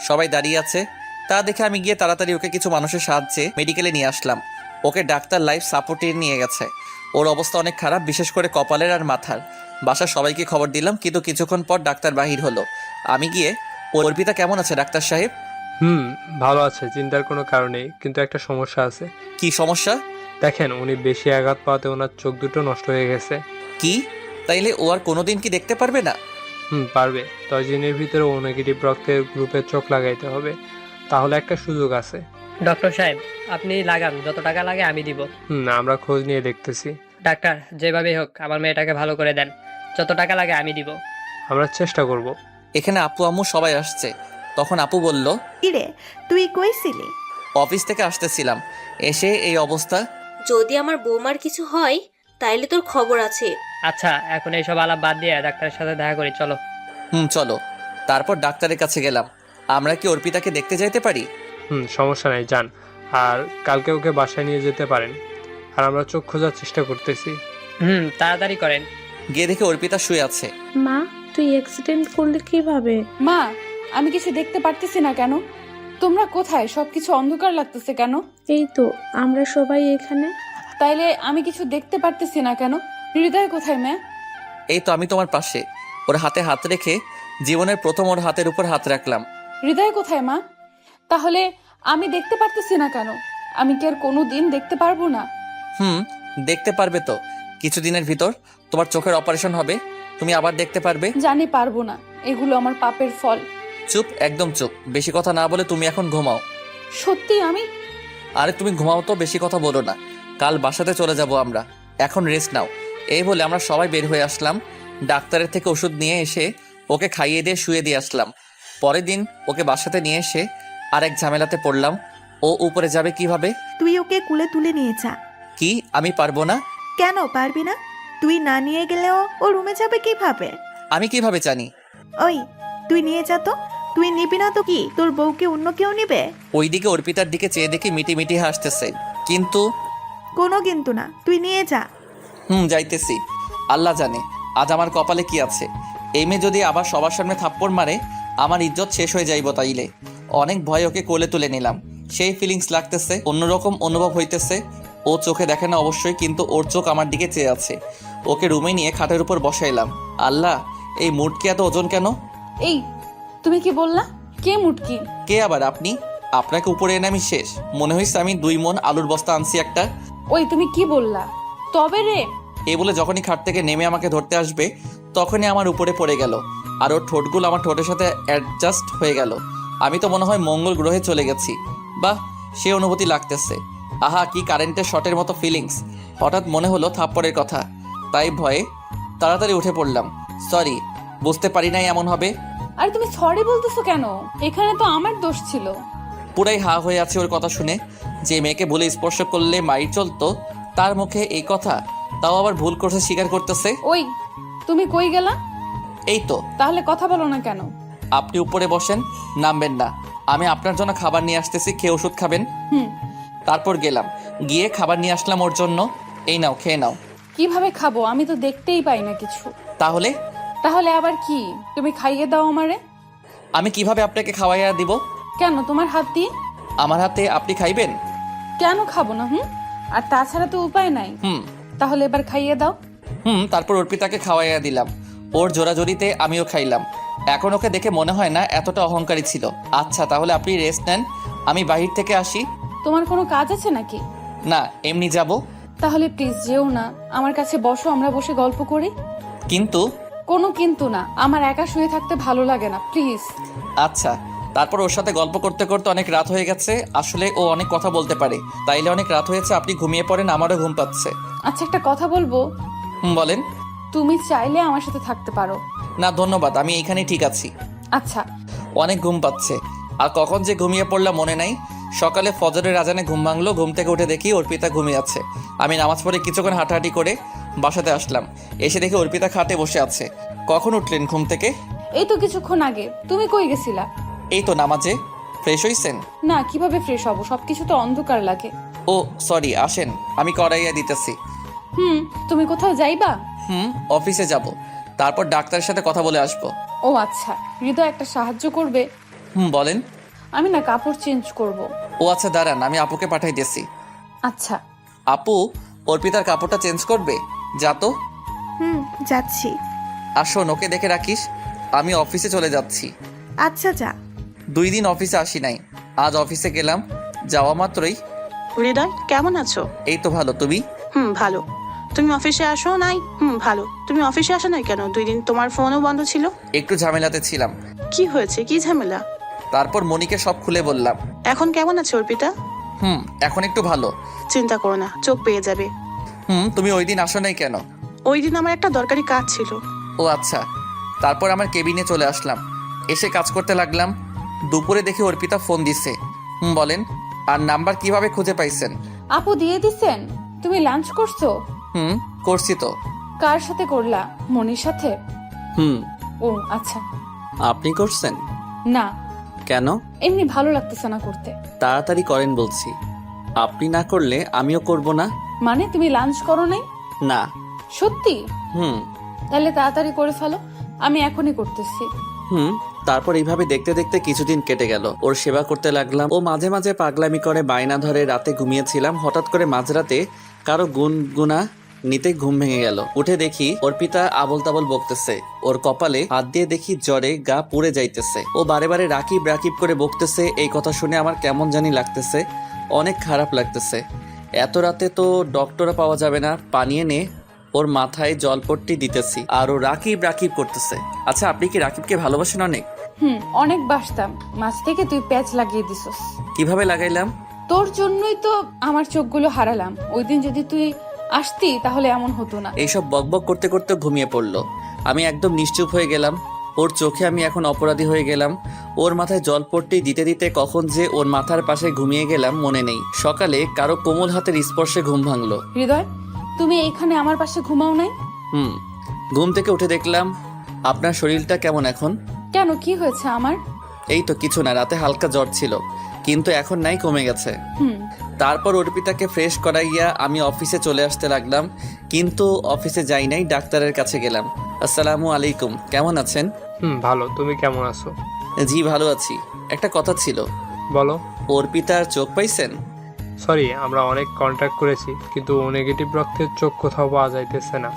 সবাই দাঁড়িয়ে আছে। তা দেখে আমি গিয়ে তাড়াতাড়ি ওকে কিছু মানুষের সাহায্যে মেডিকেলে নিয়ে আসলাম। ওকে ডাক্তার লাইফ সাপোর্টে নিয়ে গেছে। ওর অবস্থা অনেক খারাপ, বিশেষ করে কপালের আর মাথার। বাসার সবাইকে খবর দিলাম, কিন্তু কিছুক্ষণ পর ডাক্তার বাহির হলো। আমি গিয়ে, অর্পিতা কেমন আছে ডাক্তার সাহেব? ভালো আছে, চিন্তার কোনো কারণ নেই, কিন্তু একটা সমস্যা আছে। কি সমস্যা? দেখেন, উনি বেশি আঘাত পাওয়াতে ওনার চোখ দুটো নষ্ট হয়ে গেছে। কি? তাইলে ও আর কোনোদিন কি দেখতে পারবে না? পারবে। 10 দিনের ভিতরে ও নেগেটিভ রক্তের গ্রুপে চোখ লাগাইতে হবে, তাহলে একটা সুযোগ আছে। ডক্টর সাহেব, আপনি লাগান, যত টাকা লাগে আমি দিব। আমরা খোঁজ নিয়ে দেখতেছি। ডাক্তার, যেভাবেই হোক আমার মেয়েটাকে ভালো করে দেন, যত টাকা লাগে আমি দিব। আমরা চেষ্টা করব। এখানে আপু আম্মু সবাই আসছে। তখন আপু বলল, কিরে তুই কইছিলি? অফিস থেকে আসতেছিলাম, এসে এই অবস্থা। যদি আমার বৌমার কিছু হয় তাইলে তোর খবর আছে। আচ্ছা, এখন এইসব আলাপ বাদ দিয়ে ডাক্তারের সাথে দেখা করি, চলো। চলো। তারপর ডাক্তারের কাছে গেলাম। আমরা কি অর্পিতাকে দেখতে যাইতে পারি? সমস্যা নাই, যান। আর কালকে ওকে বাসায় নিয়ে যেতে পারেন। আর আমরা চোখ খোঁজার চেষ্টা করতেছি। তাড়াতাড়ি করেন। গিয়ে দেখে অর্পিতা শুয়ে আছে। মা, তুই অ্যাক্সিডেন্ট করলে কিভাবে? মা, আমি কিছু দেখতে পারতেছি না কেন? তোমরা কোথায়? সবকিছু অন্ধকার লাগতেছে কেন? এই তো আমরা সবাই এখানে। তাইলে আমি কিছু দেখতে পারতেছি না কেন? হৃদয় কোথায় মেয়ে? এই তো আমি তোমার পাশে। ওর হাতে হাত রেখে জীবনের প্রথম ওর হাতের উপর হাত রাখলাম। হৃদয় কোথায় মা? তাহলে আমি দেখতে পারতেছি না কেন? আমি কি আর কোনো দিন দেখতে পারবো না? দেখতে পারবে তো, কিছুদিনের ভিতর তোমার চোখের অপারেশন হবে, তুমি আবার দেখতে পারবে। জানি পারবো না, এগুলো আমার পাপের ফল। চুপ, একদম চুপ, বেশি কথা না বলে তুমি এখন ঘুমাও। সত্যি আমি? আরে তুমি ঘুমাও তো, বেশি কথা বলো না, কাল বাসাতে চলে যাব আমরা, এখন রেস্ট নাও। এই বলে আমরা সবাই বের হয়ে আসলাম। ডাক্তারের থেকে ওষুধ নিয়ে এসে ওকে খাইয়ে দিয়ে শুয়ে দিয়ে আসলাম। পরের দিন ওকে বাসাতে নিয়ে এসে আরেক ঝামেলাতে পড়লাম। ও উপরে যাবে কিভাবে? তুই ওকে কুলে তুলে নিয়ে যা। কি আমি পারবো না? কেন পারবি না? তুই না নিয়ে গেলেও ও রুমে যাবে কিভাবে? আমি কিভাবে জানি? ওই তুই নিয়ে যা তো। তুই নিবি না তো কি তোর বউকে অন্য কেউ নিবে? ওইদিকে অর্পিতার দিকে চেয়ে দেখি মিটি মিটি হাসতেছে, কিন্তু কোনো কিন্তু না, তুই নিয়ে যা। যাইতেছি। আল্লাহ জানে আজ আমার কপালে কি আছে। এই মেয়ে যদি আবার সবার সামনে থাপ্পড় মারে আমার ইজ্জত শেষ হয়ে যাইব। তাইলে অনেক ভয় ওকে কোলে তুলে নিলাম। সেই ফিলিংস লাগতেছে, অন্যরকম অনুভব হইতেছে। ও চোখে দেখে না অবশ্যই, কিন্তু ওর চোখ আমার দিকে চেয়ে আছে। ওকে রুমে নিয়ে খাটের উপর বসাইলাম। আল্লাহ, এই মুটকি এত ওজন কেন? এই তুমি কি বললা? কে মুটকি? কে আবার? আপনি। আপনাকে উপরে এনে আমি শেষ। মনে হয়েছে আমি 2 মণ আলুর বস্তা আনছি একটা। ওই তুমি কি বললা? তবে রে। এই বলে যখনই খাট থেকে নেমে আমাকে ধরতে আসবে তখনই আমার উপরে পড়ে গেল, আর ওর ঠোঁটগুলো আমার ঠোঁটের সাথে অ্যাডজাস্ট হয়ে গেল। আমি তো মনে হয় মঙ্গল গ্রহে চলে গেছি। বাহ, সে অনুভূতি লাগতেছে। আহা, কি কারেন্টের শটের মতো ফিলিংস। হঠাৎ মনে হলো থাপ্পড়ের কথা, তাই ভয়ে তাড়াতাড়ি উঠে পড়লাম। সরি, বুঝতে পারি নাই এমন হবে। আরে তুমি সরি বলতেছো কেন? এখানে তো আমার দোষ ছিল। পুরাই হা হয়ে আছে ওর কথা শুনে। যে মেয়েকে বলে স্পর্শ করলে মাইর চলতো, তার মুখে এই কথা, তাও আবার ভুল করছে স্বীকার করতেছে। ওই তুমি কই গেলা? এই তো। তাহলে কথা বলো না কেন? আপনি উপরে বসেন, নামবেন না। আমি আপনার জন্য খাবার নিয়ে আসতেছি, খেয়ে ওষুধ খাবেন। তারপর গেলাম, গিয়ে খাবার নিয়ে আসলাম ওর জন্য। এই নাও, খেয়ে নাও। কিভাবে খাবো? আমি তো দেখতেই পাই না কিছু। তাহলে? তাহলে আবার কি? তুমি খাইয়ে দাও আমারে। আমি কিভাবে আপনাকে খাওয়াইয়া দিব? কেন তোমার হাত দিয়ে? আমার হাতে আপনি খাইবেন? কেন খাবো না? আর তাছাড়া তো উপায় নাই। তাহলে এবার খাইয়ে দাও। তারপর অর্পিতাকে খাওয়াইয়া দিলাম। ওর জোরাজোরিতে আমিও খাইলাম। এখন ওকে দেখে মনে হয় না এতটা অহংকারী ছিল। আচ্ছা, তাহলে আপনি রেস্ট নেন, আমি বাহির থেকে আসি। তোমার কোনো কাজ আছে নাকি? না, এমনি যাব। তাহলে প্লিজ যেও না, আমার কাছে বসো, আমরা বসে গল্প করি। কিন্তু? কোনো কিন্তু না, আমার একা শুয়ে থাকতে ভালো লাগে না, প্লিজ। আচ্ছা। তারপর ওর সাথে গল্প করতে করতে অনেক রাত হয়ে গেছে। আসলে ও অনেক কথা বলতে পারে, তাইলে অনেক রাত হয়েছে। আপনি ঘুমিয়ে পড়েন, আমারও ঘুম পাচ্ছে। আচ্ছা, একটা কথা বলবো? বলেন। তুমি চাইলে আমার সাথে থাকতে পারো। না ধন্যবাদ, আমি এইখানেই ঠিক আছি। আচ্ছা। অনেক ঘুম পাচ্ছে, আর কখন যে ঘুমিয়ে পড়লাম মনে নাই। সকালে ফজরের আজানে ঘুম ভাঙলো। ঘুম থেকে উঠে দেখি অর্পিতা ঘুমিয়ে আছে। আমি নামাজ পড়ে কিছুক্ষণ হাঁটাহাঁটি করে বাসাতে আসলাম। এসে দেখি অর্পিতা খাটে বসে আছে। কখন উঠলেন ঘুম থেকে? এই তো কিছুক্ষণ আগে। তুমি কই গেছিলা? এই তো নামাজে। ফ্রেশ হইছেন? না, কিভাবে ফ্রেশ হব? সবকিছু তো অন্ধকার লাগে। ও সরি, আসেন, আমি করাইয়া দিতেছি। তুমি কোথাও যাইবা? অফিসে যাব, তারপর ডাক্তারের সাথে কথা বলে আসবো। ও আচ্ছা, হৃদয় একটা সাহায্য করবে? বলেন। আমি না কাপড় চেঞ্জ করব। ও আচ্ছা, দাঁড়ান, আমি আপুকে পাঠাই দিয়েছি। আচ্ছা। আপু অর্পিতার কাপড়টা চেঞ্জ করবে, যা তো। যাচ্ছি। আর শোন, ওকে দেখে রাখিস, আমি অফিসে চলে যাচ্ছি। আচ্ছা যা। 2 দিন অফিসে আসি নাই, আজ অফিসে গেলাম। যাওয়া মাত্রই। হৃদয় কেমন আছো? এই তো ভালো, তুমি? ভালো। তুমি অফিসে আসো নাই? ভালো। তুমি অফিসে আসো নাই কেন? 2 দিন তোমার ফোনও বন্ধ ছিল। একটু ঝামেলাতে ছিলাম। কি হয়েছে? কি ঝামেলা? তারপর মনিকে সব খুলে বললাম। এখন কেমন আছে অর্পিতা? এখন একটু ভালো। চিন্তা করো না, চোখ পেয়ে যাবে। তুমি ওই দিন আসো নাই কেন? ওই দিন আমার একটা দরকারি কাজ ছিল। ও আচ্ছা। তারপর আমার কেবিনে চলে আসলাম, এসে কাজ করতে লাগলাম। দুপুরে দেখি অর্পিতা ফোন দিছে। বলেন। আর নাম্বার কিভাবে খুঁজে পাইছেন? আপু দিয়ে দিছেন। তুমি লাঞ্চ করছো? করছি তো। কার সাথে করলা? মনির সাথে? ও আচ্ছা। আপনি করছেন? না। কেন? এমনি ভালো লাগতেছে না করতে। তাড়াতাড়ি করেন বলছি। আপনি না করলে আমিও করব না। মানে তুমি লাঞ্চ করো নাই? না। সত্যি? তাহলে তাড়াতাড়ি করে ফেলো, আমি এখনই করতেছি। তারপর এইভাবে দেখতে দেখতে কিছুদিন কেটে গেল। ওর সেবা করতে লাগলাম। ও মাঝে মাঝে পাগলামি করে বায়না ধরে। রাতে ঘুমিয়েছিলাম, হঠাৎ করে মাঝরাতে কারো গুনগুনা নিতে ঘুম ভেঙে গেল। উঠে দেখি অর্পিতা আবল তাবল বকতেছে। ওর কপালে হাত দিয়ে দেখি জ্বরে গা পুড়ে যাইতেছে। ও বারে বারে রাকিব রাকিব করে বকতেছে। এই কথা শুনে আমার কেমন জানি লাগতেছে, অনেক খারাপ লাগতেছে। এত রাতে তো ডক্টরও পাওয়া যাবে না, পানি এনে ওর মাথায় জলপট্টি দিতেছি আর ও রাকিব রাকিব করতেছে। আচ্ছা, আপনি কি রাকিবকে ভালোবাসেন অনেক? অনেক বাসতাম, মাঝ থেকে তুই প্যাচ লাগিয়ে দিছস। কিভাবে লাগাইলাম? তোর জন্যই তো আমার চোখগুলো হারালাম। ওই দিন যদি তুই আসতি তাহলে এমন হতো না। এইসব বকবক করতে করতে ঘুমিয়ে পড়লো। আমি একদম নিশ্চুপ হয়ে গেলাম। ওর চোখে আমি এখন অপরাধী হয়ে গেলাম। ওর মাথায় জলপট্টি দিতে দিতে কখন যে ওর মাথার পাশে ঘুমিয়ে গেলাম মনে নেই। সকালে কারো কোমল হাতের স্পর্শে ঘুম ভাঙলো। হৃদয়, তুমি এখানে আমার পাশে ঘুমাও নাই? ঘুম থেকে উঠে দেখলাম। আপনার শরীরটা কেমন এখন? কেন, কি হয়েছে আমার? এই তো কিছু না, রাতে হালকা জ্বর ছিল, কিন্তু এখন নাই, কমে গেছে। তারপর অর্পিতাকে ফ্রেশ করাইয়া আমি অফিসে চলে আসতে লাগলাম, কিন্তু অফিসে যাই নাই, ডাক্তারের কাছে গেলাম। আসসালামু আলাইকুম, কেমন আছেন? ভালো, তুমি কেমন আছো? জি ভালো আছি। একটা কথা ছিল। বলো। অর্পিতার চোখ পাইছেন? সরি, আমরা অনেক কন্ট্যাক্ট করেছি, কিন্তু ও নেগেটিভ রক্তের চোখ কোথাও পাওয়া যাইতেছে না।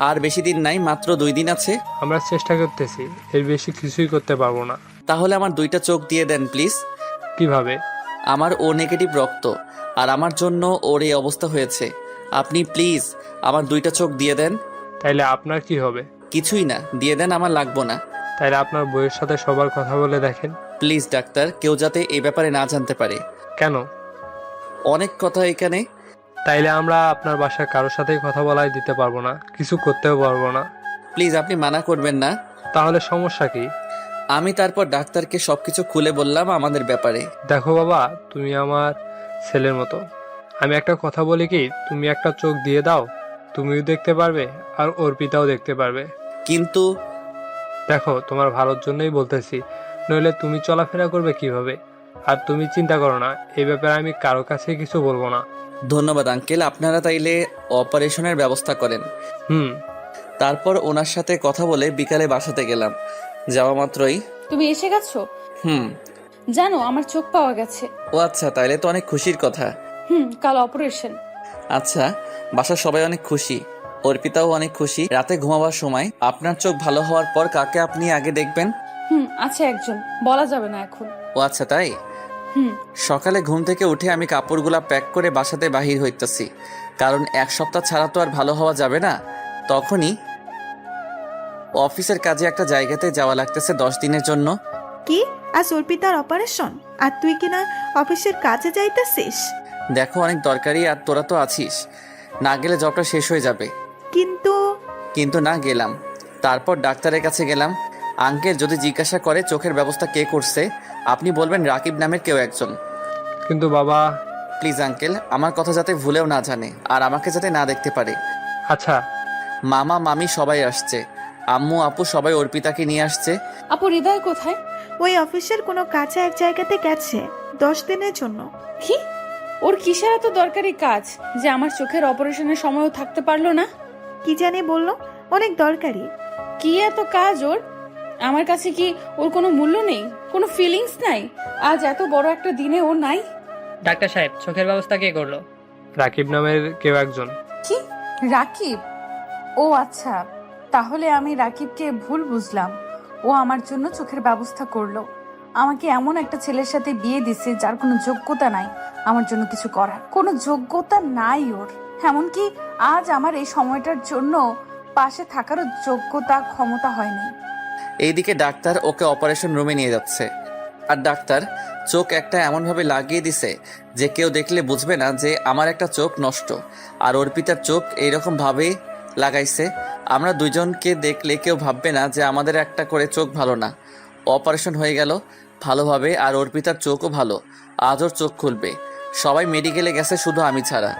আর বেশি দিন নাই, মাত্র 2 দিন আছে। আমরা চেষ্টা করতেছি, এর বেশি কিছুই করতে পারবো না। তাহলে আমার 2টা চোখ দিয়ে দেন প্লিজ। কিভাবে? আমার ও নেগেটিভ রক্ত, আর আমার জন্য ওর এই অবস্থা হয়েছে। আপনি প্লিজ আমার 2টা চোখ দিয়ে দেন। তাইলে আপনার কি হবে? কিছুই না, দিয়ে দেন, আমার লাগবো না। তাইলে আপনার বইয়ের সাথে সবার কথা বলে দেখেন। প্লিজ ডাক্তার, কেউ যাতে এই ব্যাপারে না জানতে পারে। কেন? অনেক কথা এখানে। তাইলে আমরা আপনার বাসায় কারোর সাথেই কথা বলাই দিতে পারবো না, কিছু করতেও পারবো না। প্লিজ আপনি মানা করবেন না। তাহলে সমস্যা কি? আমি তারপর ডাক্তারকে সবকিছু খুলে বললাম আমাদের ব্যাপারে। দেখো বাবা, তুমি আমার ছেলের মতো। আমি একটা কথা বলি কি, তুমি একটা চোখ দিয়ে দাও, তুমিও দেখতে পারবে আর অর্পিতাও দেখতে পারবে। কিন্তু দেখো, তোমার ভালোর জন্যই বলতেছি, নইলে তুমি চলাফেরা করবে কিভাবে? আর তুমি চিন্তা করো না, এই ব্যাপারে আমি কারো কাছে কিছু বলবো না। ধন্যবাদ আঙ্কেল, আপনারা তাইলে অপারেশনের ব্যবস্থা করেন। তারপর ওনার সাথে কথা বলে বিকালে বাসাতে গেলাম। যাওয়া মাত্রই, তুমি এসে গেছো? জানো আমার চোখ পাওয়া গেছে। ও আচ্ছা, তাইলে তো অনেক খুশির কথা। কাল অপারেশন। আচ্ছা, বাসার সবাই অনেক খুশি, অর্পিতাও অনেক খুশি। রাতে ঘুমাবার সময় আপনার চোখ ভালো হওয়ার পর কাকে আপনি আগে দেখবেন? আছে একজন, বলা যাবে না এখন। ও আচ্ছা, তাই। সকালে ঘুম থেকে উঠে আমি কাপড়গুলা প্যাক করে বাসাতে বাহির হইতেছি, কারণ 1 সপ্তাহ ছাড়া তো আর ভালো হওয়া যাবে না। তখনই অফিসের কাজে একটা জায়গাতে যাওয়া লাগতেছে 10 দিনের জন্য। কি, আজ অর্পিতার অপারেশন আর তুই কিনা অফিসের কাজে যাইতেছিস? দেখো, অনেক দরকারি, আর তোরা তো আছিস, না গেলে জবটা শেষ হয়ে যাবে। কিন্তু না গেলাম। তারপর ডাক্তারের কাছে গেলাম। আঙ্কেল যদি জিজ্ঞাসা করে চোখের ব্যবস্থা কে করছে, আপনি বলবেন রাকিব নামের কেউ একজন। কিন্তু বাবা। প্লিজ আঙ্কেল, আমার কথা যাতে ভুলেও না জানে, আর আমাকে যাতে না দেখতে পারে। আচ্ছা। মামা মামি সবাই আসছে, আম্মু আপু সবাই অর্পিতাকে নিয়ে আসছে। আপু, হৃদয় কোথায়? ওই অফিসের কোনো কাজে এক জায়গাতে গেছে 10 দিনের জন্য। কি? ওর কিসের এত দরকারি কাজ যে আমার চোখের অপারেশনের সময়ও থাকতে পারলো না? কি জানি বললো, অনেক দরকারি। কি এত কাজ ওর? আমার কাছে কি ওর কোনো মূল্য নেই, কোনো ফিলিংস নাই? আজ এত বড় একটা দিনে ও নাই? ডাক্তার সাহেব, চোখের ব্যবস্থা কে করলো? রাকিব নামের কেউ একজন। কি, রাকিব? ও আচ্ছা, তাহলে আমি রাকিবকে ভুল বুঝলাম। ও আমার জন্য চোখের ব্যবস্থা করলো। আমাকে এমন একটা ছেলের সাথে বিয়ে দিছে যার কোনো যোগ্যতা নাই আমার জন্য কিছু করার। কোনো যোগ্যতা নাই ওর, এমনকি আজ আমার এই সময়টার জন্য পাশে থাকারও যোগ্যতা ক্ষমতা হয়নি। এইদিকে ডাক্তার ওকে অপারেশন রুমে নিয়ে যাচ্ছে, আর ডাক্তার চোখ একটা এমনভাবে লাগিয়ে দিছে যে কেউ দেখলে বুঝবে না যে আমার একটা চোখ নষ্ট, আর অর্পিতার চোখ এইরকম ভাবে লাগাইছে আমরা দুজনকে দেখলে কেউ ভাববে না যে আমাদের একটা করে চোখ ভালো না। অপারেশন হয়ে গেল ভালোভাবে, আর অর্পিতার চোখও ভালো, আজ ওর চোখ খুলবে। সবাই মেডিকেলে গেছে, শুধু আমি ছাড়া।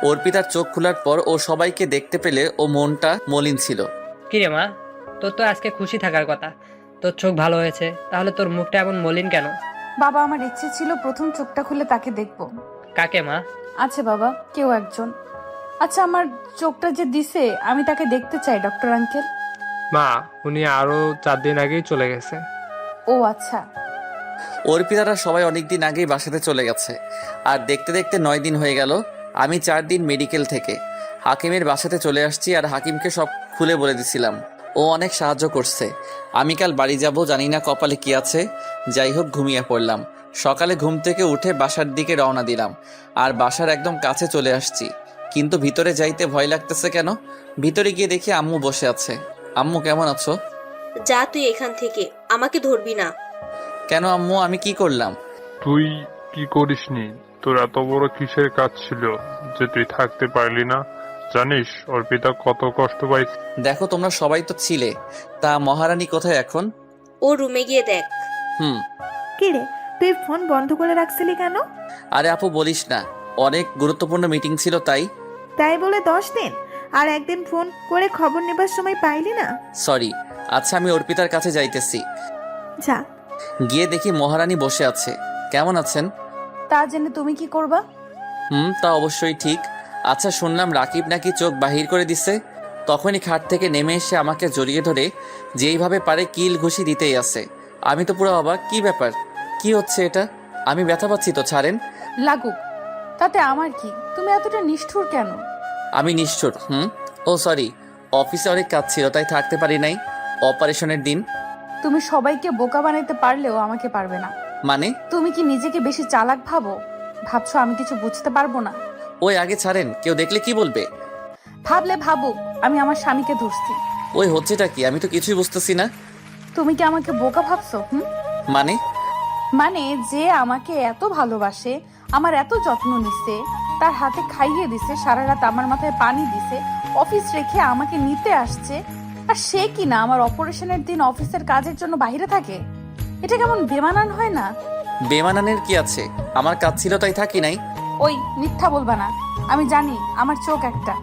অর্পিতার চোখ খোলার পর ও সবাইকে দেখতে পেলে ও মনটা মলিন ছিল। কিরে মা, তোর তো আজকে খুশি থাকার কথা, তোর চোখ ভালো হয়েছে, তাহলে তোর মুখটা এমন মলিন কেন? বাবা, আমার ইচ্ছে ছিল প্রথম চোখটা খুলে তাকে দেখবো। কাকে মা? আচ্ছা বাবা, কেউ একজন। আচ্ছা, আমার চোখটা যে দিছে আমি তাকে দেখতে চাই ডক্টর আঙ্কেল। মা, উনি আরো 4 দিন আগেই চলে গেছে। ও আচ্ছা। অর্পিতারা সবাই অনেকদিন আগেই বাসাতে চলে গেছে, আর দেখতে দেখতে 9 দিন হয়ে গেল। আমি 4 দিন মেডিকেল থেকে, হাকিমের বাসাতে চলে আসছি আর হাকিমকে সব খুলে বলে দিছিলাম। ও অনেক সাহায্য করছে। আমি কাল বাড়ি যাব, জানি না কপালে কি আছে। যাই হোক, ঘুমিয়ে পড়লাম। সকালে ঘুম থেকে উঠে বাসার দিকে রওনা দিলাম আর বাসার একদম কাছে চলে আসছি, কিন্তু ভিতরে যাইতে ভয় লাগতেছে কেন। ভিতরে গিয়ে দেখি আম্মু বসে আছে। আম্মু, কেমন আছো? যা তুই এখান থেকে, আমাকে ধরবি না। কেন আম্মু, আমি কি করলাম? তুই কি করিসনি? তোর এত বড় কিসের কাজ ছিল যে তুই থাকতে পারলি না? জানিস অর্পিতা কত কষ্ট পাইছে? দেখো, তোমরা সবাই তো ছিলে, তা মহারানী কোথায় এখন? ও রুমে গিয়ে দেখ। কি রে, তুই ফোন বন্ধ করে রাখছিলি কেন? আরে আপু, বলিস না, অনেক গুরুত্বপূর্ণ মিটিং ছিল তাই। তাই বলে 10 দিন আর একদিন ফোন করে খবর নেবার সময় পাইলি না? সরি। আচ্ছা, আমি অর্পিতার কাছে যাইতেছি। যা। গিয়ে দেখি মহারানী বসে আছে। কেমন আছেন? তা জেনে তুমি কি করবা? তা অবশ্যই ঠিক। আচ্ছা, শুনলাম রাকিব নাকি চোখ বাহির করে দিছে। তখনই খাট থেকে নেমে এসে আমাকে জড়িয়ে ধরে যেইভাবে পারে কিল ঘুষি দিতেই আছে। আমি তো পুরো অবাক। কি ব্যাপার? কি হচ্ছে এটা? আমি ব্যথা পাচ্ছি তো, ছাড়েন। লাগুক, তাতে আমার কি? তুমি এতটা নিষ্ঠুর কেন? আমি নিষ্ঠুর? ও সরি, অফিসে অনেক কাজ ছিল তাই থাকতে পারি নাই। অপারেশনের দিন। তুমি সবাইকে বোকা বানাইতে পারলেও আমাকে পারবে না। মানে? তুমি কি নিজেকে বেশি চালাক ভাবছো আমি কিছু বুঝতে পারবো না? ওই আগে ছাড়েন, কেউ দেখলে কি বলবে? ভাবলে ভাবুক, আমি আমার স্বামীকে ধরছি। ওই হচ্ছেটা কি? আমি তো কিছুই বুঝতেছি না। তুমি কি আমাকে বোকা ভাবছো? মানে? মানে যে আমাকে এত ভালোবাসে, আমার এত যত্ন নিচ্ছে, তার হাতে খাইয়ে দিছে, সারা রাত আমার মাথায় পানি দিছে, অফিস রেখে আমাকে নিতে আসছে, আর সে কি না আমার অপারেশনের দিন অফিসের কাজের জন্য বাইরে থাকে? এটা কেমন বেমানান হয় না? বেমানানের কি আছে? আমার কাজ ছিল তাই থাকি নাই। ওই মিথ্যা বলবা না, আমি জানি আমার চোখ একটা,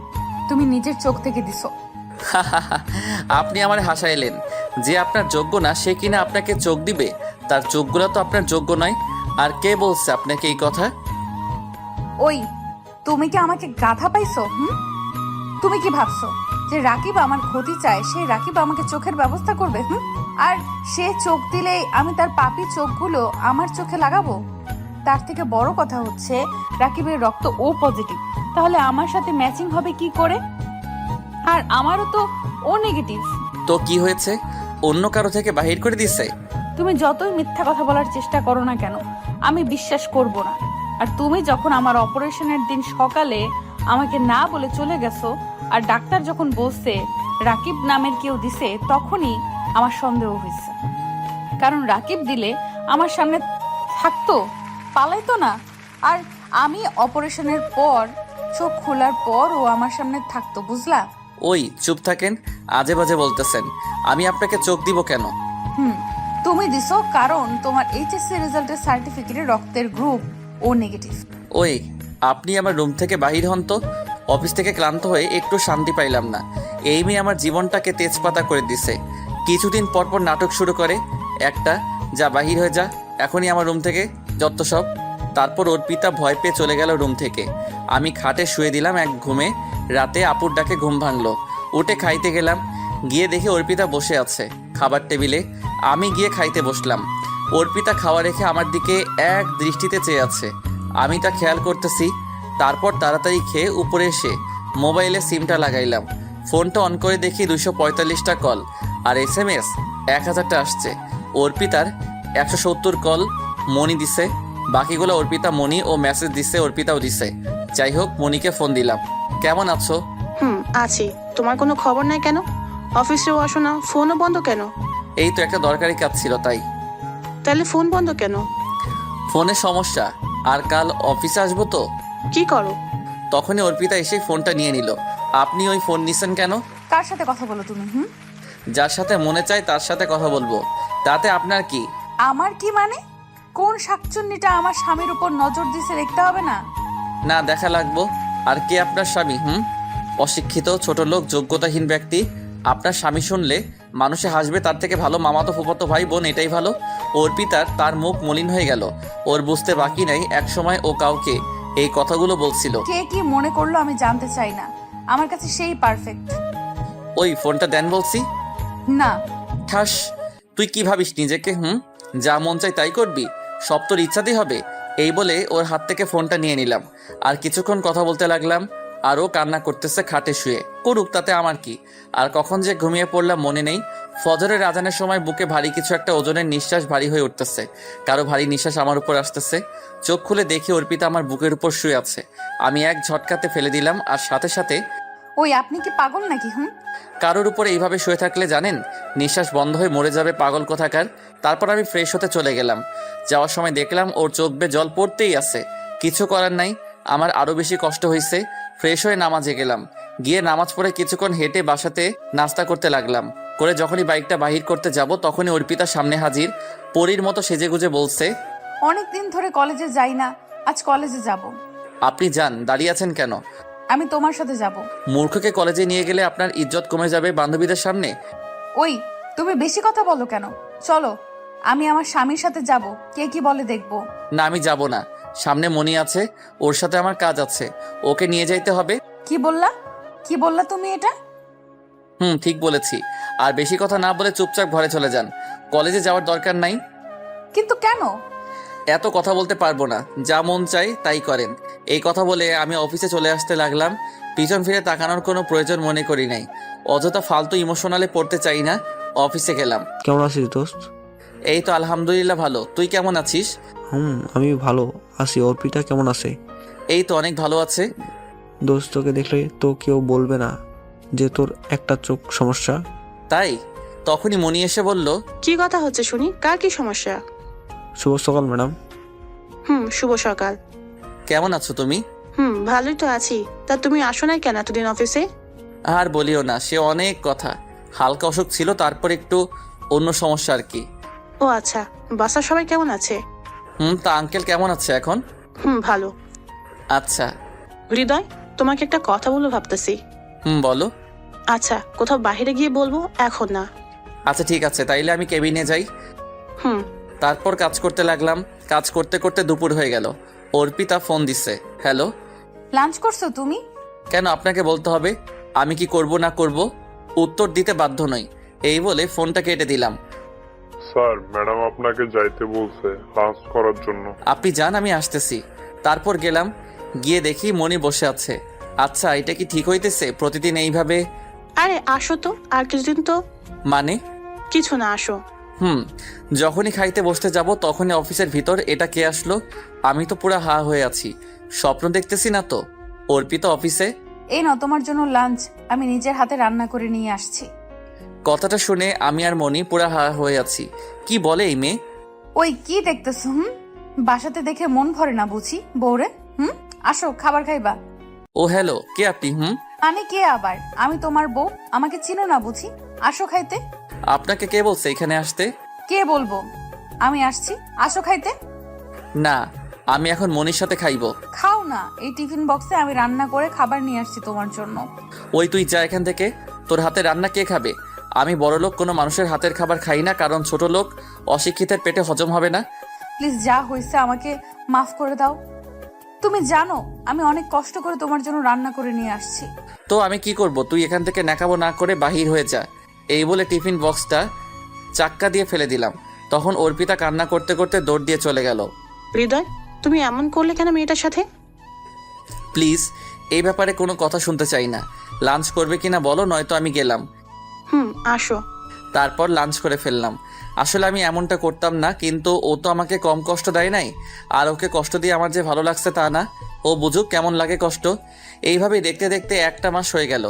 তুমি নিজের চোখ থেকে দিছো। আপনি আমার হাসাইলেন। যে আপনার যোগ্য না সে কিনা আপনাকে চোখ দিবে? তার চোখগুলো তো আপনার যোগ্য নয়। আর কে বলছে আপনাকে এই কথা? ওই, তুমি কি আমাকে গাধা পাইছো? তুমি কি ভাবছো যে রাকিব আমার ক্ষতি চায়, সেই রাকিব আমাকে চোখের ব্যবস্থা করবে? আর সে চোখ দিলেই আমি তার পাপী চোখগুলো আমার চোখে লাগাবো? তার থেকে বড় কথা হচ্ছে রাকিবের রক্ত ও পজিটিভ, তাহলে আমার সাথে ম্যাচিং হবে কি করে? আর আমারও তো ও নেগেটিভ। তো কি হয়েছে? অন্য কারো থেকে বাহির করে দিছে? তুমি যতই মিথ্যা কথা বলার চেষ্টা করো না কেন, আমি বিশ্বাস করব না। আর তুমি যখন আমার অপারেশনের দিন সকালে আমাকে না বলে চলে গেছো, আর ডাক্তার যখন বলছে রাকিব নামের কেউ দিছে, তখনই আমার সন্দেহ হয়েছে। কারণ রাকিব দিলে আমার সামনে থাকতো, পালাইতো না। আর আমি অপারেশনের পর, চোখ খোলার পর ও আমার সামনে থাকতো, বুঝলা? ওই চুপ থাকেন, আজে বাজে বলতেছেন। আমি আপনাকে চোখ দিব কেন? তুমি দিছো কারণ তোমার এইচএসসি রেজাল্টের সার্টিফিকেটে রক্তের গ্রুপ ও নেগেটিভ। ওই, আপনি আমার রুম থেকে বাহির হন তো। অফিস থেকে ক্লান্ত হয়ে একটু শান্তি পাইলাম না। এই মেয়ে আমার জীবনটাকে তেজপাতা করে দিছে। কিছুদিন পর পর নাটক শুরু করে একটা, যা বাহির হয়ে যা এখনই আমার রুম থেকে, যত সব। তারপর অর্পিতা ভয় পেয়ে চলে গেল রুম থেকে। আমি খাটে শুয়ে দিলাম এক ঘুমে। রাতে আপুর ডাকে ঘুম ভাঙলো। উঠে খাইতে গেলাম। গিয়ে দেখে অর্পিতা বসে আছে খাবার টেবিলে। আমি গিয়ে খাইতে বসলাম। অর্পিতা খাওয়া রেখে আমার দিকে এক দৃষ্টিতে চেয়ে আছে। আমি তা খেয়াল করতেছি। তারপর তাড়াতাড়ি খেয়ে উপরে এসে মোবাইলে সিমটা লাগাইলাম। ফোনটা অন করে দেখি 245টা কল আর SMS 1000টা আসছে। অর্পিতার 170 কল মনি দিছে, বাকিগুলো অর্পিতা মনি ও মেসেজ দিছে, অর্পিতাও দিছে। যাই হোক, মনিকে ফোন দিলাম। কেমন আছো? আছি। তোমার কোনো খবর নাই কেন? অফিসেও আসো না, ফোনও বন্ধ কেন? এই তো একটা দরকারি কাজ ছিল তাই। তাহলে ফোন বন্ধ কেন? ফোনের সমস্যা। আর কাল অফিসে আসবো তো। কি করো? তখনই অর্পিতা এসে ফোনটা নিয়ে নিল। আপনি ওই ফোন নিছেন কেন? কার সাথে কথা বলো তুমি? যার সাথে মনে চায় তার সাথে কথা বলবো, তাতে আপনার কি? আমার কি মানে? কোন শাকচুন্নিটা আমার স্বামীর উপর নজর দিছে দেখতে হবে না? না, দেখা লাগবো। আর কে আপনার স্বামী? অশিক্ষিত, ছোট লোক, যোগ্যতাহীন ব্যক্তি। আপনার স্বামী শুনলে মানুষে হাসবে, তার থেকে ভালো মামাতো ফুফাতো ভাই বোন, এটাই ভালো। অর্পিতার তার মুখ মলিন হয়ে গেল। ওর বুঝতে বাকি নাই একসময় ও কাউকে এই কথাগুলো বলছিল। কে কি মনে করলো আমি জানতে চাই না, আমার কাছে সেই পারফেক্ট। ওই ফোনটা দেন বলছি। না। ঠাস, তুই কি ভাবিস নিজেকে? যা মন চাই তাই করবি? সব তোর ইচ্ছাতেই হবে? এই বলে ওর হাত থেকে ফোনটা নিয়ে নিলাম। আর কিছুক্ষণ কথা বলতে লাগলাম। আর ও কান্না করতেছে খাটে শুয়ে। করুক, তাতে আমার কি। আর কখন যে ঘুমিয়ে পড়লাম মনে নেই। ফজরের আজানের সময় বুকে ভারী কিছু একটা ওজনের নিঃশ্বাস ভারী হয়ে উঠতেছে। কারো ভারী নিঃশ্বাস আমার উপর আসতেছে। চোখ খুলে দেখি অর্পিতা আমার বুকের উপর শুয়ে আছে। আমি এক ঝটকাতে ফেলে দিলাম, আর সাথে সাথে ওই আপনি কি পাগল নাকি? কারোর উপরে এইভাবে শুয়ে থাকলে জানেন নিঃশ্বাস বন্ধ হয়ে মরে যাবে, পাগল কোথাকার। তারপর আমি ফ্রেশ হতে চলে গেলাম। যাওয়ার সময় দেখলাম ওর চোখ বেয়ে জল পড়তেই আছে। কিছু করার নাই, আমার আরও বেশি কষ্ট হয়েছে। ফ্রেশ হয়ে নামাজে গেলাম। গিয়ে নামাজ পড়ে কিছুক্ষণ হেঁটে বাসাতে নাস্তা করতে লাগলাম। করে যখনই বাইকটা বাহির করতে যাব তখনই অর্পিতা সামনে হাজির। পরীর মতো সেজেগুজে বলছে, অনেকদিন ধরে কলেজে যাই না, আজ কলেজে যাব। আপনি যান, দাঁড়িয়ে আছেন কেন? আমি তোমার সাথে যাব। মূর্খকে কলেজে নিয়ে গেলে আপনার ইজ্জত কমে যাবে বান্ধবীদের সামনে। ওই তুমি বেশি কথা বলো কেন? চলো, আমি আমার স্বামীর সাথে যাব, কে কি বলে দেখবো। না, আমি যাব না। সামনে মনি আছে, ওর সাথে আমার কাজ আছে, ওকে নিয়ে যাইতে হবে। কি বললা তুমি এটা? ঠিক বলেছি। আর বেশি কথা না বলে চুপচাপ ঘরে চলে যান। কলেজে যাওয়ার দরকার নাই। কিন্তু কেন? এত কথা বলতে পারবো না, যা মন চাই তাই করেন। এই কথা বলে আমি অফিসে চলে আসতে লাগলাম। পিছন ফিরে তাকানোর কোনো প্রয়োজন মনে করি নাই। অযথা ফালতু ইমোশনালে পড়তে চাই না। অফিসে গেলাম। কেমন আছিস দোস্ত? এই তো আলহামদুলিল্লাহ ভালো। তুই কেমন আছিস? আমি ভালো আছি। অর্পিতা কেমন আছে? এই তো অনেক ভালো আছে। দোস্ত, তোকে দেখলে তো কেউ বলবে না যে তোর একটা চোখ সমস্যা? তাই? তখনই মনি এসে বলল, কি কথা হচ্ছে শুনি, কার কি সমস্যা? শুভ সকাল ম্যাডাম। শুভ সকাল। কেমন আছো তুমি? ভালোই তো আছি। তা তুমি আসো নাই কেন এতদিন অফিসে? আর বলিও না, সে অনেক কথা। হালকা অসুখ ছিল, তারপর একটু অন্য সমস্যা আর কি। ও আচ্ছা, বাসার সবাই কেমন আছে? তা আঙ্কেল কেমন আছে এখন? ভালো। আচ্ছা। হৃদয়, তোমাকে একটা কথা বলবো ভাবতেছি। বলো। আচ্ছা, কোথাও বাইরে গিয়ে বলবো, এখন না। আচ্ছা ঠিক আছে, তাইলে আমি কেবিনে যাই। তারপর কাজ করতে লাগলাম। কাজ করতে করতে দুপুর হয়ে গেল। অর্পিতা ফোন দিছে। হ্যালো। লাঞ্চ করছো তুমি? কেন আপনাকে বলতে হবে? আমি কি করব না করব উত্তর দিতে বাধ্য নই। এই বলে ফোনটা কেটে দিলাম। স্যার, ম্যাডাম আপনাকে যাইতে বলছে লাঞ্চ করার জন্য। আপনি যান, আমি আসতেছি। তারপর গেলাম। গিয়ে দেখি মনি বসে আছে। আচ্ছা, এটা কি ঠিক হইতেছে প্রতিদিন এইভাবে? আরে আসো তো, আর কিছুদিন তো। মানে? কিছু না, আসো। যখনই খাইতে বসতে যাব তখনই অফিসের ভিতর এটা কে আসলো? আমি তো পুরা হা হয়ে আছি। স্বপ্ন দেখতেছি না তো? অর্পিতা অফিসে। এই নাও তোমার জন্য লাঞ্চ, আমি নিজের হাতে রান্না করে নিয়ে আসছি। কথাটা শুনে আমি আর মনি পুরা হা হয়ে আছি। কি বলে এই মেয়ে? ওই কি দেখতেছো? বাসাতে দেখে মন ভরে না বুঝি বউরে? আসো, খাবার খাইবা। ও হ্যালো, কে আপনি? আমি কে আবার? আমি তোমার বউ, আমাকে চিনো না বুঝি? আসো খাইতে। আপনাকে কে বলছে এখানে আসতে? কে বলবো? আমি আসছি, আসো খাইতে। না, আমি এখন মনির সাথে খাইবো। খাও না, এই টিফিন বক্সে আমি রান্না করে খাবার নিয়ে আসছি তোমার জন্য। ওই তুই যা এখান থেকে। তোর হাতে রান্না কে খাবে? আমি বড়লোক কোনো মানুষের হাতের খাবার খাই না, কারণ ছোট লোক অশিক্ষিতের পেটে হজম হবে না। প্লিজ, যা হয়েছে আমাকে মাফ করে দাও। তুমি জানো আমি অনেক কষ্ট করে তোমার জন্য রান্না করে নিয়ে আসছি। তো আমি কি করব? তুই এখান থেকে নাকাবো না করে বাহির হয়ে যা। এই বলে টিফিন বক্সটা চাক্কা দিয়ে ফেলে দিলাম। তখন অর্পিতা কান্না করতে করতে দৌড় দিয়ে চলে গেল। হৃদয়, তুমি এমন করলে কেন মেয়েটার সাথে? প্লিজ, এই ব্যাপারে কোনো কথা শুনতে চাই না। লাঞ্চ করবে কিনা বলো, নয়তো আমি গেলাম। আসো। তারপর লাঞ্চ করে ফেললাম। আসলে আমি এমনটা করতাম না, কিন্তু ও তো আমাকে কম কষ্ট দেয় নাই। আর ওকে কষ্ট দিয়ে আমার যে ভালো লাগছে তা না। ও বুঝুক কেমন লাগে কষ্ট। এইভাবেই দেখতে দেখতে একটা মাস হয়ে গেল।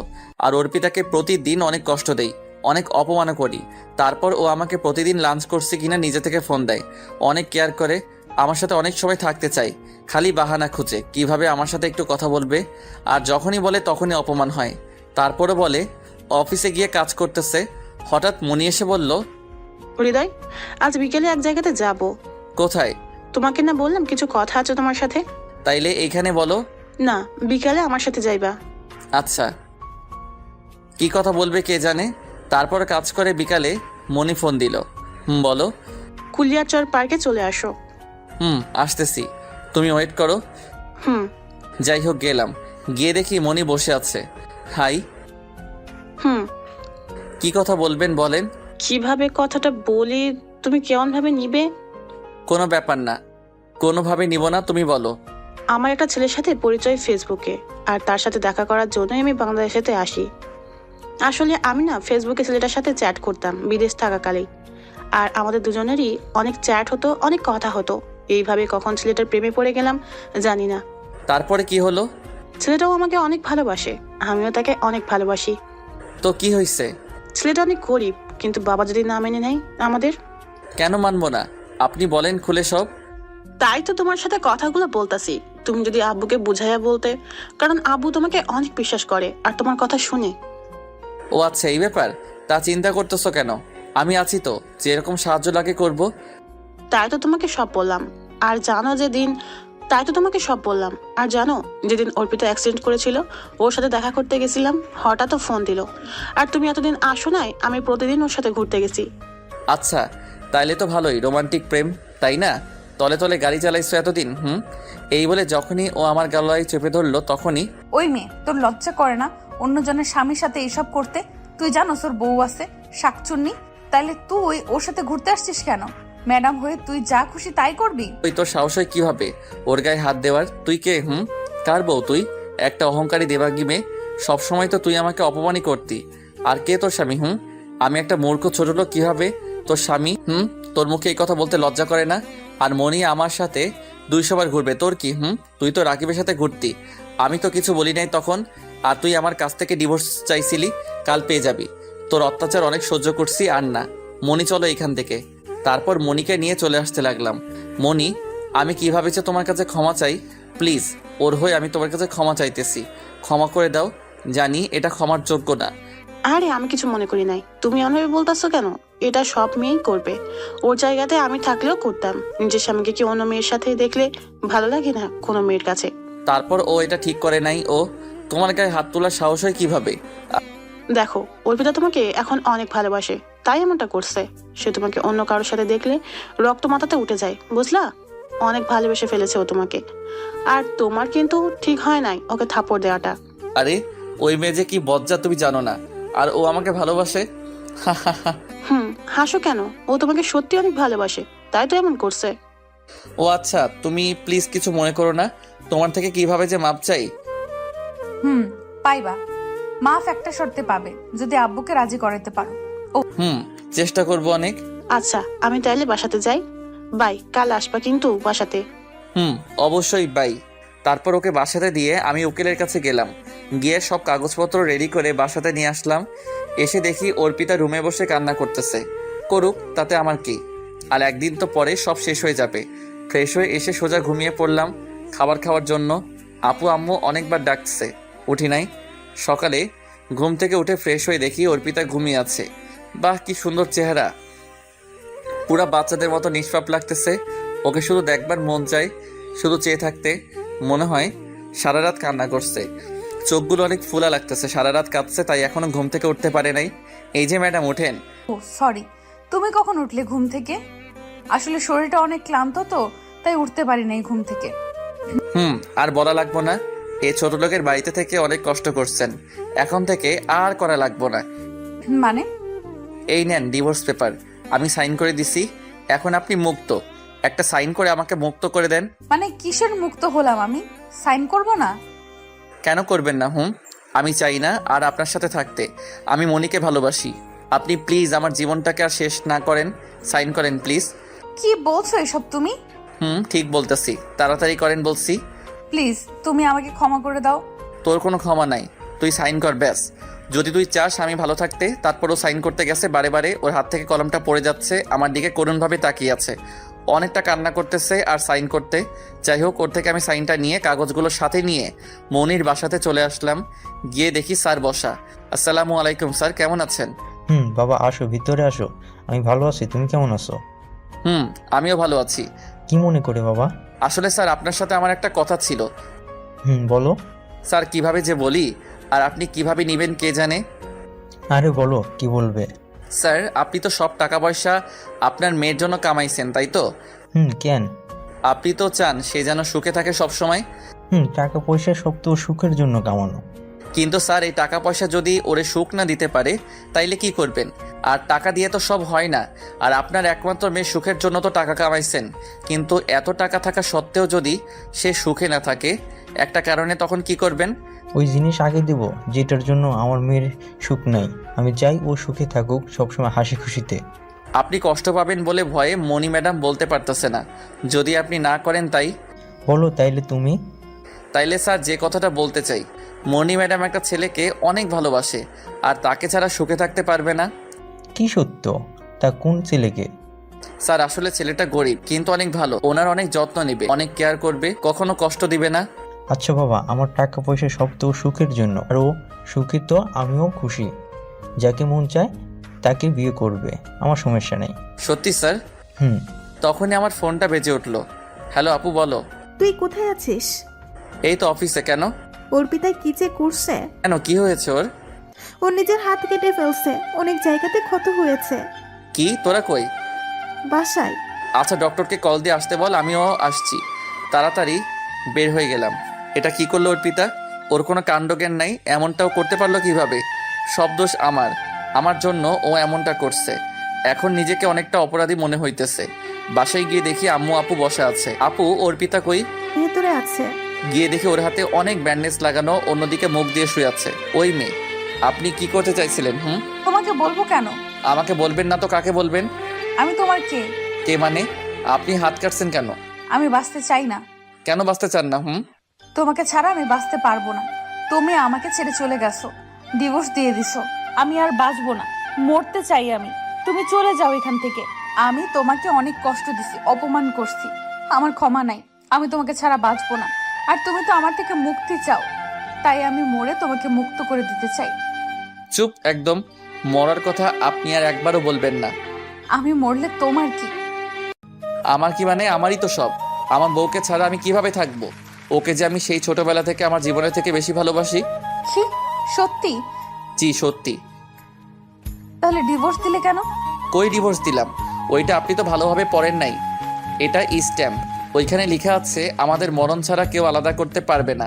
আর অর্পিতাকে প্রতিদিন অনেক কষ্ট দেই, অনেক অপমানও করি। তারপর ও আমাকে প্রতিদিন লাঞ্চ করছে কিনা নিজে থেকে ফোন দেয়। অনেক কেয়ার করে, আমার সাথে অনেক সময় থাকতে চাই। খালি বাহানা খুঁজে কিভাবে আমার সাথে একটু কথা বলবে। আর যখনই বলে তখনই অপমান হয়। তারপরে বলে অফিসে গিয়ে কাজ করতেছে। হঠাৎ মনি এসে বলল, হৃদয়, আজ বিকেলে এক জায়গাতে যাব। কোথায়? তোমাকে না বললাম কিছু কথা আছে তোমার সাথে? তাইলে এইখানে বলো। না, বিকালে আমার সাথে যাইবা। আচ্ছা। কি কথা বলবে কে জানে। তারপর কাজ করে বিকালে মনি ফোন দিল। বলো। কুলিয়ারচর পার্কে চলে আসো। আসতেছি, তুমি ওয়েট করো। যাই হোক গেলাম। গিয়ে দেখি মনি বসে আছে। হাই। কি কথা বলবেন বলেন। কিভাবে কথাটা বলি তুমি কেমন ভাবে নিবে? কোনো ব্যাপার না, কোনোভাবে নিব না, তুমি বলো। আমার একটা ছেলের সাথে পরিচয় ফেসবুকে, আর তার সাথে দেখা করার জন্যই আমি বাংলাদেশেতে আসি। আসলে আমি না ফেসবুকে ছেলেটার সাথে চ্যাট করতাম বিদেশ থাকাকালেই, আর আমাদের দুজনেরই অনেক চ্যাট হতো, অনেক কথা হতো। এইভাবে কখন ছেলেটার প্রেমে পড়ে গেলাম জানি না। তারপরে কি হলো? ছেলেটাও আমাকে অনেক ভালোবাসে, আমিও তাকে অনেক ভালোবাসি। তো কি হয়েছে? ছেলেটা অনেক গরিব, কিন্তু বাবা যদি না মেনে নেয় আমাদের। কেন মানবো না? আপনি বলেন খুলে সব। তাই তো তোমার সাথে কথাগুলো বলতাছি, তুমি যদি আব্বুকে বুঝাইয়া বলতে, কারণ আব্বু তোমাকে অনেক বিশ্বাস করে আর তোমার কথা শুনে। ও আচ্ছা, এই ব্যাপার। তা চিন্তা করতেছো কেন? আমি আছি তো, যেরকম সাহায্য লাগে করব। তাই তো তোমাকে সব বললাম। আর জানো যেদিন অর্পিতা অ্যাক্সিডেন্ট করেছিল, ওর সাথে দেখা করতে গেছিলাম, হঠাৎ ফোন দিল। আর তুমি এতদিন আসো নাই, আমি প্রতিদিন ওর সাথে ঘুরতে গেছি। আচ্ছা, তাইলে তো ভালোই, রোমান্টিক প্রেম, তাই না? তলে তলে গাড়ি চালাইছো এতদিন। এই বলে যখনই ও আমার গলায় চেপে ধরলো তখনই। ওই মেয়ে, তোর লজ্জা করে না অন্যজনের স্বামীর সাথে এসব করতে? তুই জানোস ওর বউ আছে, শাকচুন্নি। তাইলে তুই ওর সাথে ঘুরতে আসছিস কেন? ম্যাডাম হয়ে তুই যা খুশি তাই করবি? তুই তোর সাহস হয় কিভাবে ওর গায়ে হাত দেওয়ার? তুই কে? কার বউ তুই? একটা অহংকারী দেবাগী মেয়ে। সবসময় তো তুই আমাকে অপমানই করতি। আর কে তোর স্বামী? আমি একটা মূর্খ ছোট লোক, কিভাবে তোর স্বামী? তোর মুখে এই কথা বলতে লজ্জা করে না? আর মনি আমার সাথে 200 বার ঘুরবে, তোর কি? তুই তো রাকিবের সাথে ঘুরতি, আমি তো কিছু বলি নাই তখন। আর তুই আমার কাছ থেকে ডিভোর্স চাইছিলি, কাল পেয়ে যাবি। তোর অত্যাচার অনেক সহ্য করছি, আর না। মনি, চলো এখান থেকে। তারপর মনিকে নিয়ে চলে আসতে লাগলাম। মনি, আমি কিভাবে যে তোমার কাছে ক্ষমা চাই, প্লিজ, ওর হয়ে আমি তোমার কাছে ক্ষমা চাইতেছি, ক্ষমা করে দাও। জানি এটা ক্ষমার যোগ্য না। আরে আমি কিছু মনে করি নাই, তুমি অন্যভাবে বলতেছো কেন? এটা সব মেয়েই করবে, ওর জায়গাতে আমি থাকলেও করতাম। নিজের স্বামীকে কি অন্য মেয়ের সাথে দেখলে ভালো লাগে না কোনো মেয়ের কাছে? তারপর ও এটা ঠিক করে নাই? ও তোমার গায়ে হাত তোলার সাহস হয় কিভাবে? দেখো, অর্পিতা তোমাকে এখন অনেক ভালোবাসে, তাই এমনটা করছে। সে তোমাকে অন্য কারোর সাথে দেখলে রক্ত মাথাতে উঠে যায়, বুঝলা? অনেক ভালোবেসে ফেলেছে ও তোমাকে। আর তোমার কিন্তু ঠিক হয় নাই ওকে থাপ্পড় দেওয়াটা। আরে ওই মেয়ে যে কি বজ্জা তুমি জানো না, আর ও আমাকে ভালোবাসে। হাসো কেন? ও তোমাকে সত্যি অনেক ভালোবাসে, তাই তো এমন করছে। ও আচ্ছা, তুমি প্লিজ কিছু মনে করো না। তোমার থেকে কিভাবে যে মাপ চাই। পাইবা। মাফ একটা শর্তে পাবে, যদি আব্বুকে রাজি করাতে পারো। চেষ্টা করবো অনেক। আচ্ছা, আমি তাইলে বাসাতে যাই। বাই, কাল আসবা কিন্তু বাসাতে। অবশ্যই বাই। তারপর ওকে বাসাতে দিয়ে আমি উকিলের কাছে গেলাম। গিয়ে সব কাগজপত্র রেডি করে বাসাতে নিয়ে আসলাম। এসে দেখি অর্পিতা রুমে বসে কান্না করতেছে। করুক, তাতে আমার কি? আর একদিন তো পরে সব শেষ হয়ে যাবে। ফ্রেশ হয়ে এসে সোজা ঘুমিয়ে পড়লাম খাবার খাওয়ার জন্য। আপু আম্মু অনেকবার ডাকছে, উঠি নাই। সকালে ঘুম থেকে উঠে ফ্রেশ হয়ে দেখি অর্পিতা ঘুমিয়ে আছে। বাহ, কি সুন্দর চেহারা, পুরা বাচ্চাদের মতো নিষ্পাপ লাগতেছে। ওকে শুধু দেখবার মন চায়, শুধু চেয়ে থাকতে। মনে হয় সারা রাত কান্না করছে, চোখগুলো অনেক ফুলা লাগতেছে, সারা রাত কাঁদছে, তাই এখনো ঘুম থেকে উঠতে পারে নাই। এই যে ম্যাডাম, ওঠেন। ও সরি, তুমি কখন উঠলে ঘুম থেকে? আসলে শরীরটা অনেক ক্লান্ত তো, তাই উঠতে পারি নাই ঘুম থেকে। আর বলা লাগবো না, এই ছোট লোকের বাড়িতে থেকে অনেক কষ্ট করছেন, এখন থেকে আর করা লাগবো না। মানে? এই নেন ডিভোর্স পেপার, আমি সাইন করে দিছি, এখন আপনি মুক্ত। একটা সাইন করে আমাকে মুক্ত করে দেন। মানে কিসের মুক্ত হলাম আমি? সাইন করব না? কেন করবেন না? আমি চাই না আর আপনার সাথে থাকতে। আমি মনিকে ভালোবাসি। আপনি প্লিজ আমার জীবনটাকে আর শেষ না করেন, সাইন করেন প্লিজ। কি বলছো এসব তুমি? ঠিক বলতেছি, তাড়াতাড়ি করেন বলছি। প্লিজ তুমি আমাকে ক্ষমা করে দাও। তোর কোনো ক্ষমা নাই, তুই সাইন কর ব্যাস। যদি তুই চাস আমি ভালো থাকতে, তারপরও সাইন করতে গেছে, বারে বারে ওর হাত থেকে কলমটা পড়ে যাচ্ছে, আমার দিকে করুণভাবে তাকিয়ে আছে, অনেকটা কান্না করতেছে আর সাইন করতে। যাই হোক, ওর থেকে আমি সাইনটা নিয়ে কাগজগুলোর সাথে নিয়ে মনির বাসাতে চলে আসলাম। গিয়ে দেখি স্যার বসা। আসসালামু আলাইকুম স্যার, কেমন আছেন? বাবা আসো, ভিতরে আসো। আমি ভালো আছি, তুমি কেমন আছো? আমিও ভালো আছি। কি মনে করে বাবা? আসলে স্যার, আপনার সাথে আমার একটা কথা ছিল। বলো। স্যার, কিভাবে যে বলি আর আপনি কিভাবে নিবেন কে জানে। আরে বলো, কি বলবে? স্যার, আপনি তো সব টাকা পয়সা আপনার মেয়ের জন্য কামাইছেন, তাই তো? কেন? আপনি তো চান সে যেন সুখে থাকে সব সময়। টাকা পয়সা সব তো সুখের জন্য কামানো। কিন্তু স্যার, এই টাকা পয়সা যদি ওরে সুখ না দিতে পারে তাইলে কি করবেন? আর টাকা দিয়ে তো সব হয় না। আর আপনার একমাত্র মেয়ে সুখের জন্য তো টাকা কামাইছেন, কিন্তু এত টাকা থাকা সত্ত্বেও যদি সে সুখে না থাকে একটা কারণে, তখন কি করবেন? ওই জিনিস আগে দেব যেটার জন্য আমার মেয়ের সুখ নাই। আমি চাই ও সুখে থাকুক, সবসময় হাসি খুশিতে। আপনি কষ্ট পাবেন বলে ভয়ে মণি ম্যাডাম বলতে পারতেছে না। যদি আপনি না করেন তাই বলো তাইলে তুমি। তাইলে স্যার যে কথাটা বলতে চাই, মণি ম্যাডাম একটা ছেলেকে অনেক ভালোবাসে আর তাকে ছাড়া সুখে থাকতে পারবে না। কি সত্য? তা কোন ছেলেকে? স্যার আসলে ছেলেটা গরিব কিন্তু অনেক ভালো, ওনার অনেক যত্ন নেবে, অনেক কেয়ার করবে, কখনো কষ্ট দিবে না। আচ্ছা বাবা, আমার টাকা পয়সা সব তো সুখের জন্য, আর ও সুখী তো আমিও খুশি। যাকে মন চায় তাকে বিয়ে করবে, আমার সমস্যা নেই। সত্যি স্যার? তখনই আমার ফোনটা বেজে উঠলো। হ্যালো আপু, বলো। তুই কোথায় আছিস? এই তো অফিসে। কেন? অর্পিতা কি যে করছে। কেন, কি হয়েছে ওর? ওর নিজের হাত কেটে ফেলছে, অনেক জায়গাতে ক্ষত হয়েছে। কি, তোরা কই? বাসায়। আচ্ছা ডক্টরকে কল দিয়ে আসতে বল, আমিও আসছি। তাড়াতাড়ি বের হয়ে গেলাম। এটা কি করলো অর্পিতা? ওর কোনো কাণ্ডজ্ঞান নাই, এমনটাও করতে পারলো কিভাবে? সব দোষ আমার জন্য ও এমনটা করছে। এখন নিজেকে অনেকটা অপরাধী মনে হইতেছে। বাসায় গিয়ে দেখি আম্মু আপু বসে আছে। আপু, অর্পিতা কই? ভেতরে আছে। গিয়ে দেখি ওর হাতে অনেক ব্যান্ডেজ লাগানো, অন্যদিকে মুখ দিয়ে শুয়ে আছে। ওই মেয়ে, আপনি কি করতে চাইছিলেন? তোমাকে বলবো কেন? আমাকে বলবেন না তো কাকে বলবেন? আমি তোমার কে? কে মানে? আপনি হাত কাটছেন কেন? আমি বাঁচতে চাই না। কেন বাঁচতে চান না? তোমাকে ছাড়া আমি বাঁচতে পারবো না। তুমি আমাকে ছেড়ে চলে গেছো, ডিভোর্স দিয়ে দিছো। আমি আর বাঁচবো না, মরতে চাই আমি। তুমি চলে যাও এখান থেকে। আমি তোমাকে অনেক কষ্ট দিছি, অপমান করছি, আমার ক্ষমা নাই। আমি তোমাকে ছাড়া বাঁচবো না। আর তুমি তো আমার থেকে মুক্তি চাও, তাই আমি মরে তোমাকে মুক্ত করে দিতে চাই। চুপ একদম। মরার কথা আপনি আর একবারও বলবেন না। আমি মরলে তোমার কি? আমার কি মানে? আমারই তো সব। আমার বউকে ছাড়া আমি কিভাবে থাকবো? ওকে যে আমি সেই ছোটবেলা থেকে আমার জীবনের থেকে বেশি ভালোবাসি। কি সত্যি? জি সত্যি। তাহলে ডিভোর্স দিলে কেন? কই ডিভোর্স দিলাম? ওইটা আপনি তো ভালোভাবে পড়েন নাই। এটা স্ট্যাম্প, ওইখানে লেখা আছে আমাদের মরণ ছাড়া কেউ আলাদা করতে পারবে না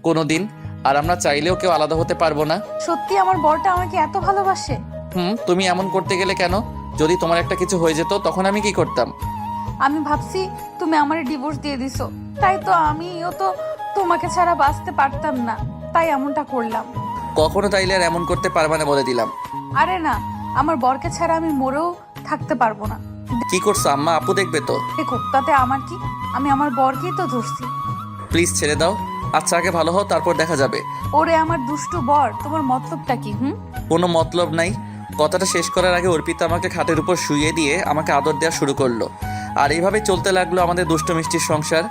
কোনোদিন, আর আমরা চাইলেও কেউ আলাদা হতে পারবো না। সত্যি আমার বরটা আমাকে এত ভালোবাসে? তুমি এমন করতে গেলে কেন? যদি তোমার একটা কিছু হয়ে যেত তখন আমি কি করতাম? আমি ভাবছি তুমি আমার ডিভোর্স দিয়ে দিছো, তাই তো আমিও তো তোমাকে ছাড়া বাঁচতে পারতাম না, তাই এমনটা করলাম। কখনো তাইলে আর এমন করতে পারবা না বলে দিলাম। আরে না, আমার বরকে ছাড়া আমি মরেও থাকতে পারবো না। কি করছো আম্মা? আপু দেখবে তো। দেখো, তাতে আমার কি? আমি আমার বরকেই তো ধরছি। প্লিজ ছেড়ে দাও। আচ্ছা আগে ভালো হও, তারপর দেখা যাবে। ওরে আমার দুষ্টু বর, তোমার মতলবটা কি? কোনো মতলব নাই। কথাটা শেষ করার আগে অর্পিতা আমাকে খাটের উপর শুইয়ে দিয়ে আমাকে আদর দেওয়া শুরু করলো। আর এইভাবে চলতে লাগলো আমাদের দুষ্ট মিষ্টির সংসার।